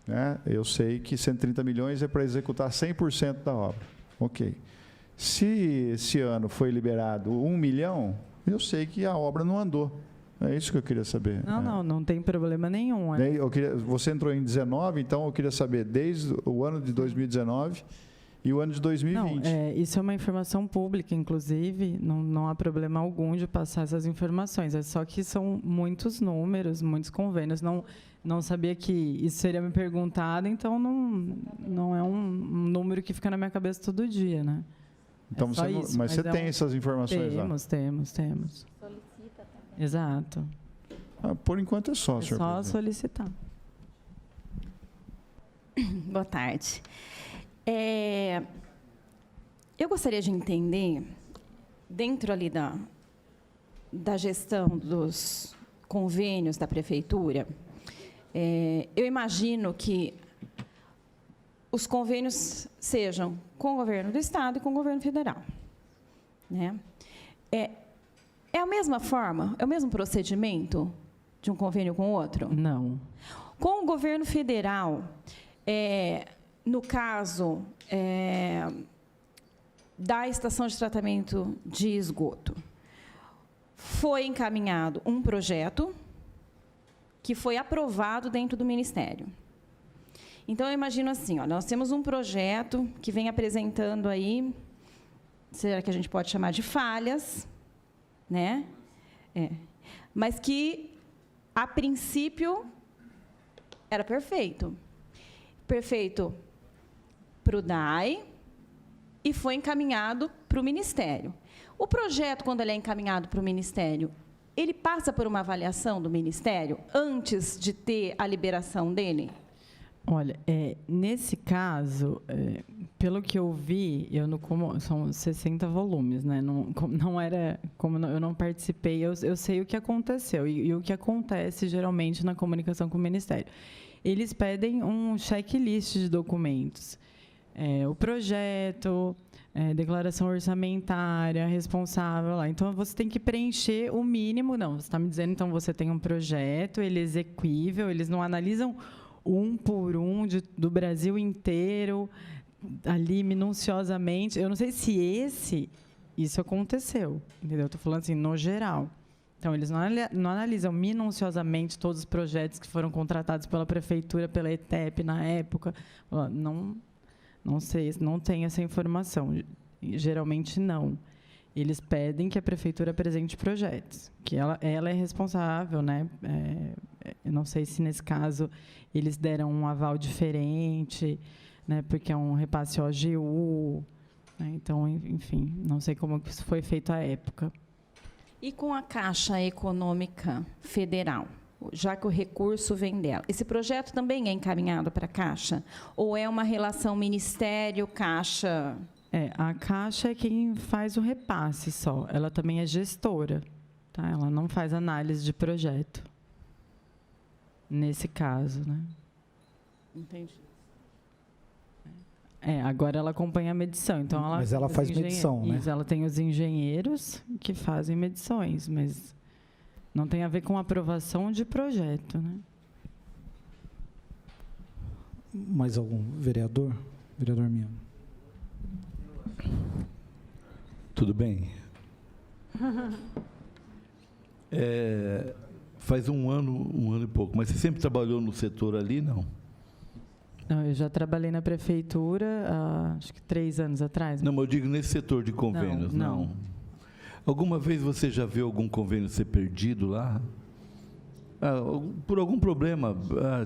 né, eu sei que 130 milhões é para executar 100% da obra. Ok. Se esse ano foi liberado 1 milhão, eu sei que a obra não andou. É isso que eu queria saber. Não tem problema nenhum. Você entrou em 19, então eu queria saber desde o ano de 2019 e o ano de 2020. Isso é uma informação pública, inclusive, não há problema algum de passar essas informações. É só que são muitos números, muitos convênios. Não sabia que isso seria me perguntado, então não é um número que fica na minha cabeça todo dia, né? Então, mas você tem essas informações lá? Temos. Solicita também. Exato. Por enquanto é só, senhor só presidente. solicitar. Boa tarde. Eu gostaria de entender, dentro ali da gestão dos convênios da Prefeitura, eu imagino que os convênios sejam com o governo do Estado e com o governo federal, né? É a mesma forma, é o mesmo procedimento de um convênio com o outro? Não. Com o governo federal, no caso da estação de tratamento de esgoto, foi encaminhado um projeto que foi aprovado dentro do Ministério. Então, eu imagino assim, nós temos um projeto que vem apresentando aí, será que a gente pode chamar de falhas, né? Mas que, a princípio, era perfeito. Perfeito para o DAI e foi encaminhado para o Ministério. O projeto, quando ele é encaminhado para o Ministério, ele passa por uma avaliação do Ministério antes de ter a liberação dele? Olha, nesse caso, pelo que eu vi, são 60 volumes, né? Não era, como eu não participei, eu sei o que aconteceu e o que acontece geralmente na comunicação com o Ministério. Eles pedem um checklist de documentos. O projeto, declaração orçamentária, responsável lá. Então, você tem que preencher o mínimo. Não, você está me dizendo, então, você tem um projeto, ele é exequível, eles não analisam um por um do Brasil inteiro, ali minuciosamente. Eu não sei se isso aconteceu, entendeu? Estou falando assim, no geral. Então, eles não analisam minuciosamente todos os projetos que foram contratados pela Prefeitura, pela ETEP na época. Não sei, não tem essa informação. Geralmente, não. Eles pedem que a Prefeitura apresente projetos, que ela é responsável, né? Eu não sei se, nesse caso, eles deram um aval diferente, né? Porque é um repasse OGU. Né? Então, enfim, não sei como isso foi feito à época. E com a Caixa Econômica Federal? já que o recurso vem dela. Esse projeto também é encaminhado para a Caixa? Ou é uma relação Ministério-Caixa? A Caixa é quem faz o repasse só. Ela também é gestora, tá? Ela não faz análise de projeto, nesse caso, né? Entendi. Agora ela acompanha a medição. Então Mas ela faz medição, né? Isso, ela tem os engenheiros que fazem medições, mas não tem a ver com aprovação de projeto, né? Mais algum vereador? Vereador Mino. Tudo bem? Faz um ano e pouco, mas você sempre trabalhou no setor ali, não? Não, eu já trabalhei na prefeitura acho que 3 anos atrás. Não, mas eu digo nesse setor de convênios, não. Alguma vez você já viu algum convênio ser perdido lá? Por algum problema,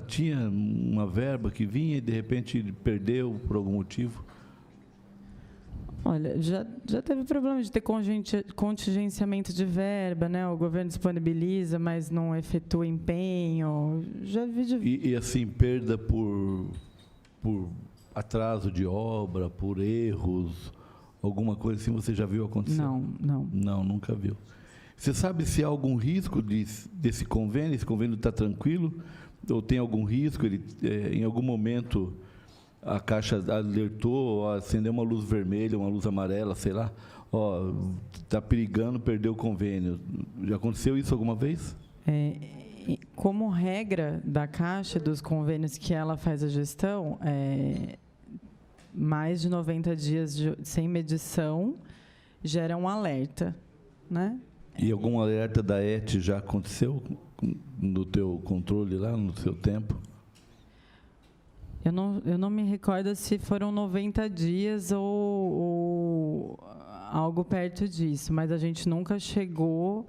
tinha uma verba que vinha e de repente perdeu por algum motivo? Olha, já teve problema de ter contingenciamento de verba, né? O governo disponibiliza, mas não efetua empenho. Já vi E assim, perda por atraso de obra, por erros, alguma coisa assim, você já viu acontecer? Não. Não, nunca viu. Você sabe se há algum risco desse convênio? Esse convênio está tranquilo? Ou tem algum risco? Ele, em algum momento, a Caixa alertou, acendeu uma luz vermelha, uma luz amarela, sei lá, está perigando perder o convênio. Já aconteceu isso alguma vez? Como regra da Caixa, dos convênios que ela faz a gestão, mais de 90 dias sem medição gera um alerta, né? E algum alerta da ET já aconteceu no teu controle lá, no seu tempo? Eu não me recordo se foram 90 dias ou algo perto disso, mas a gente nunca chegou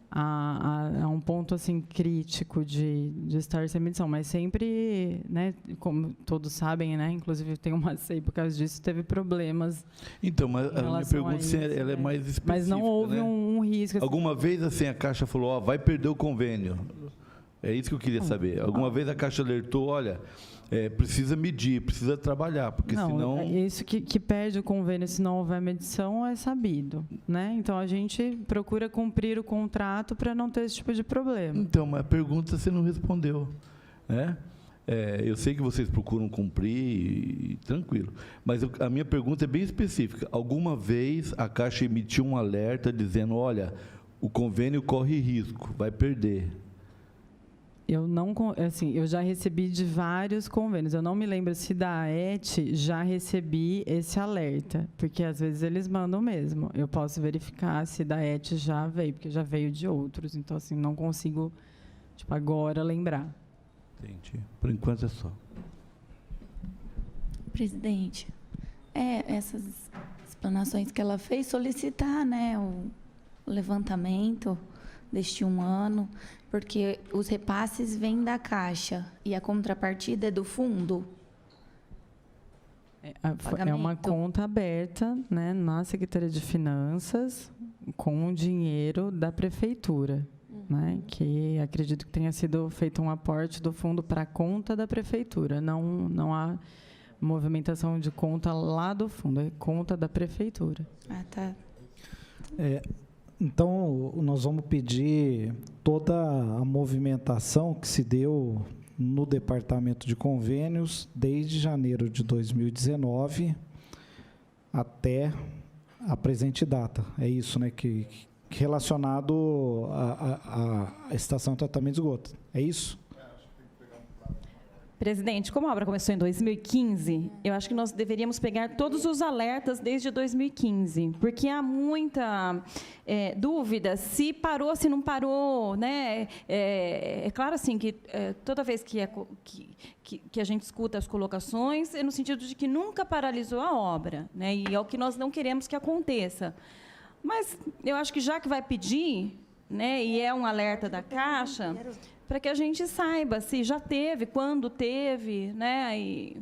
a um ponto assim crítico de estar sem medição, mas sempre, né, como todos sabem, né, inclusive tem uma CEI por causa disso, teve problemas. Então, mas a minha pergunta ela é mais específica. Mas não houve, né, um risco. Alguma vez assim a Caixa falou, vai perder o convênio? É isso que eu queria saber. Alguma vez a Caixa alertou, olha, precisa medir, precisa trabalhar, porque senão... Isso que perde o convênio se não houver medição é sabido, né? Então, a gente procura cumprir o contrato para não ter esse tipo de problema. Então, mas a pergunta você não respondeu, né? Eu sei que vocês procuram cumprir, tranquilo, mas a minha pergunta é bem específica. Alguma vez a Caixa emitiu um alerta dizendo, olha, o convênio corre risco, vai perder? Eu já recebi de vários convênios. Eu não me lembro se da ET já recebi esse alerta, porque às vezes eles mandam mesmo. Eu posso verificar se da ET já veio, porque já veio de outros. Então, assim, não consigo, agora lembrar. Entendi. Por enquanto é só. Presidente, essas explanações que ela fez, solicitar, né, o levantamento deste 1 ano, porque os repasses vêm da Caixa e a contrapartida é do fundo? É uma conta aberta, né, na Secretaria de Finanças, com o dinheiro da Prefeitura, né, que acredito que tenha sido feito um aporte do fundo para a conta da Prefeitura. Não há movimentação de conta lá do fundo, é conta da Prefeitura. Ah, tá. Então, nós vamos pedir toda a movimentação que se deu no Departamento de Convênios desde janeiro de 2019 até a presente data. É isso, né? Que relacionado à estação de tratamento de esgoto. É isso? Presidente, como a obra começou em 2015, eu acho que nós deveríamos pegar todos os alertas desde 2015, porque há muita dúvida se parou, se não parou, né? É claro assim que toda vez que a gente escuta as colocações, é no sentido de que nunca paralisou a obra, né? E é o que nós não queremos que aconteça. Mas eu acho que já que vai pedir, né? E é um alerta da Caixa, para que a gente saiba se já teve, quando teve, né? E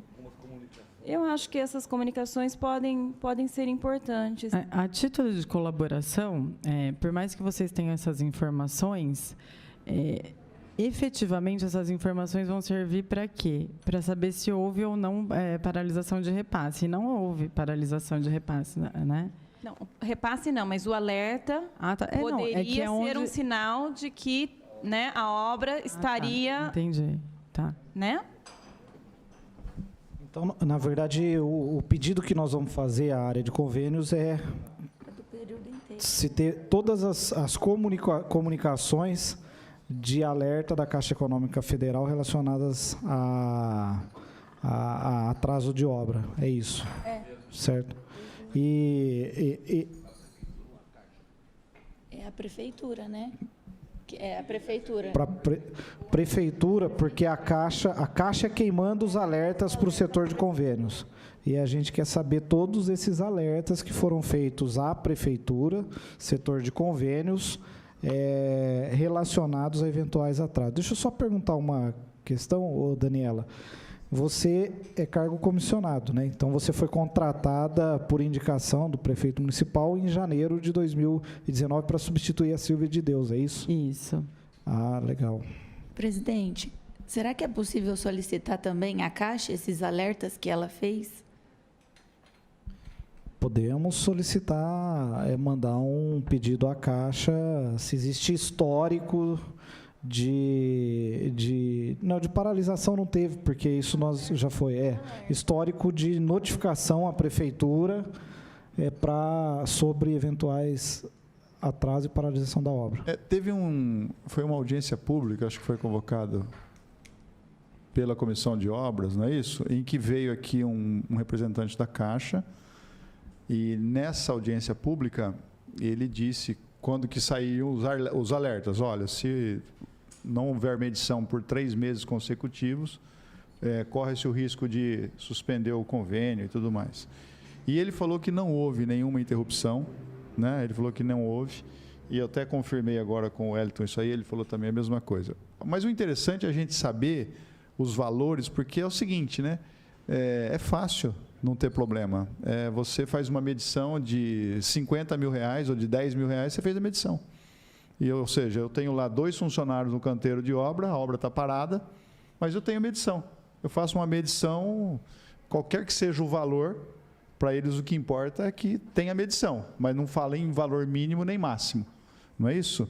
eu acho que essas comunicações podem ser importantes. A título de colaboração, por mais que vocês tenham essas informações, efetivamente, essas informações vão servir para quê? Para saber se houve ou não paralisação de repasse. E não houve paralisação de repasse, né? Não, repasse não, mas o alerta poderia ser um sinal de que, né, a obra estaria... Entendi, tá. Né? Então, na verdade, o pedido que nós vamos fazer à área de convênios é se ter todas as comunicações de alerta da Caixa Econômica Federal relacionadas a atraso de obra. É isso. Certo? É a prefeitura, né? É a prefeitura. Para prefeitura, porque a Caixa queimando os alertas para o setor de convênios. E a gente quer saber todos esses alertas que foram feitos à prefeitura, setor de convênios, relacionados a eventuais atrasos. Deixa eu só perguntar uma questão, Daniela. Você é cargo comissionado, né? Então, você foi contratada por indicação do prefeito municipal em janeiro de 2019 para substituir a Silvia de Deus, é isso? Isso. Ah, legal. Presidente, será que é possível solicitar também à Caixa esses alertas que ela fez? Podemos solicitar, mandar um pedido à Caixa, se existe histórico de paralisação não teve, porque isso nós já foi, histórico de notificação à prefeitura sobre eventuais atrasos e paralisação da obra. Foi uma audiência pública, acho que foi convocado pela Comissão de Obras, não é isso? Em que veio aqui um representante da Caixa, e nessa audiência pública ele disse, quando que saíram os alertas, olha, se não houver medição por 3 meses consecutivos, corre-se o risco de suspender o convênio e tudo mais. E ele falou que não houve nenhuma interrupção, né? Ele falou que não houve, e eu até confirmei agora com o Wellington isso aí, ele falou também a mesma coisa. Mas o interessante é a gente saber os valores, porque é o seguinte, né? É fácil não ter problema. Você faz uma medição de R$50 mil ou de R$10 mil, você fez a medição. Ou seja, eu tenho lá 2 funcionários no canteiro de obra, a obra está parada, mas eu tenho medição. Eu faço uma medição, qualquer que seja o valor, para eles o que importa é que tenha medição, mas não fala em valor mínimo nem máximo. Não é isso?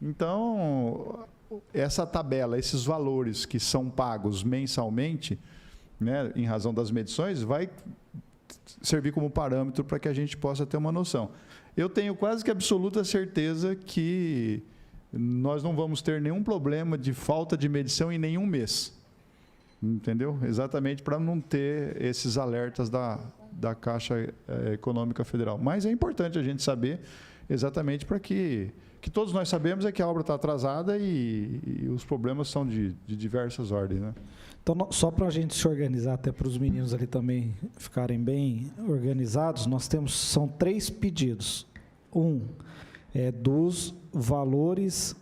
Então, essa tabela, esses valores que são pagos mensalmente, né, em razão das medições, vai servir como parâmetro para que a gente possa ter uma noção. Eu tenho quase que absoluta certeza que nós não vamos ter nenhum problema de falta de medição em nenhum mês. Entendeu? Exatamente para não ter esses alertas da Caixa Econômica Federal. Mas é importante a gente saber exatamente para que todos nós sabemos que a obra está atrasada e os problemas são de diversas ordens, né? Então, só para a gente se organizar, até para os meninos ali também ficarem bem organizados, são 3 pedidos. Dos valores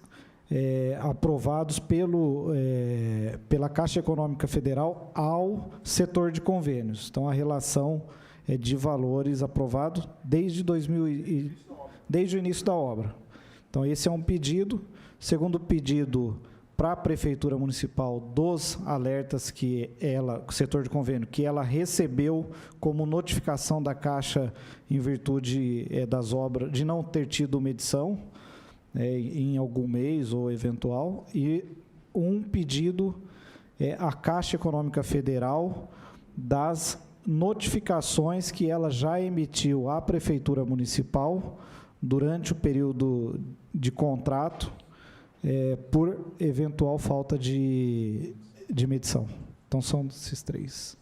aprovados pela Caixa Econômica Federal ao setor de convênios. Então, a relação de valores aprovados desde o início da obra. Então, esse é um pedido. Segundo pedido, para a Prefeitura Municipal, dos alertas que o setor de convênio, que ela recebeu como notificação da Caixa em virtude das obras, de não ter tido medição em algum mês ou eventual, e um pedido à Caixa Econômica Federal das notificações que ela já emitiu à Prefeitura Municipal durante o período de contrato, por eventual falta de medição. Então, são esses 3.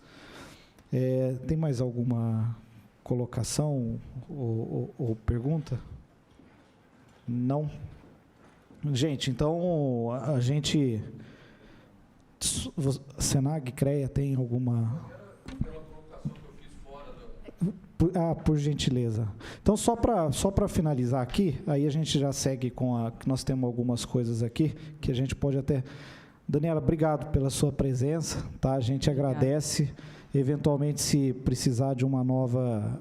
Tem mais alguma colocação ou pergunta? Não? Gente, então, a gente... Senag, CREA, tem alguma... Por gentileza. Então, só para finalizar aqui, aí a gente já segue que nós temos algumas coisas aqui, que a gente pode até... Daniela, obrigado pela sua presença, tá? A gente agradece. Eventualmente, se precisar de uma nova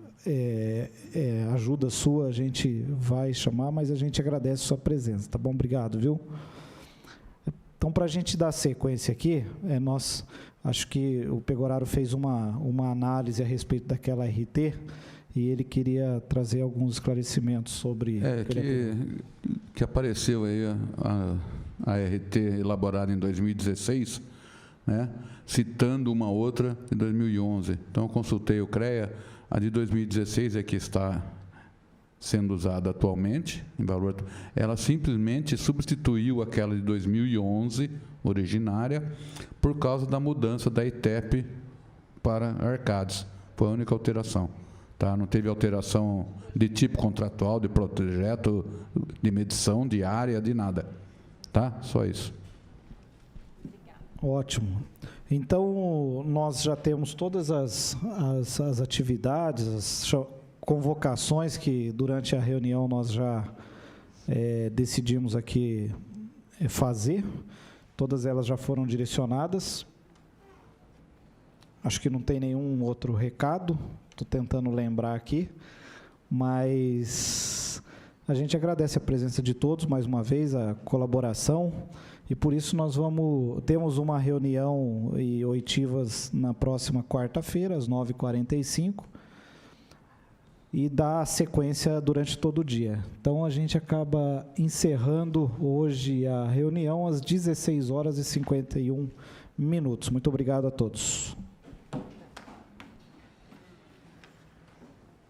ajuda sua, a gente vai chamar, mas a gente agradece a sua presença, tá bom? Obrigado, viu? Então, para a gente dar sequência aqui, acho que o Pegoraro fez uma análise a respeito daquela RT e ele queria trazer alguns esclarecimentos sobre... que apareceu aí a RT elaborada em 2016, né, citando uma outra de 2011. Então, eu consultei o CREA, a de 2016 é que está sendo usada atualmente, em Bauru. Ela simplesmente substituiu aquela de 2011, originária, por causa da mudança da ITEP para Arcades. Foi a única alteração. Tá? Não teve alteração de tipo contratual, de projeto, de medição, de área, de nada. Tá? Só isso. Ótimo. Então, nós já temos todas as atividades, as convocações que durante a reunião nós já decidimos aqui fazer. Todas elas já foram direcionadas. Acho que não tem nenhum outro recado. Estou tentando lembrar aqui. Mas a gente agradece a presença de todos, mais uma vez, a colaboração. E por isso nós temos uma reunião e oitivas na próxima quarta-feira, às 9h45. E dá sequência durante todo o dia. Então, a gente acaba encerrando hoje a reunião às 16h51. Muito obrigado a todos.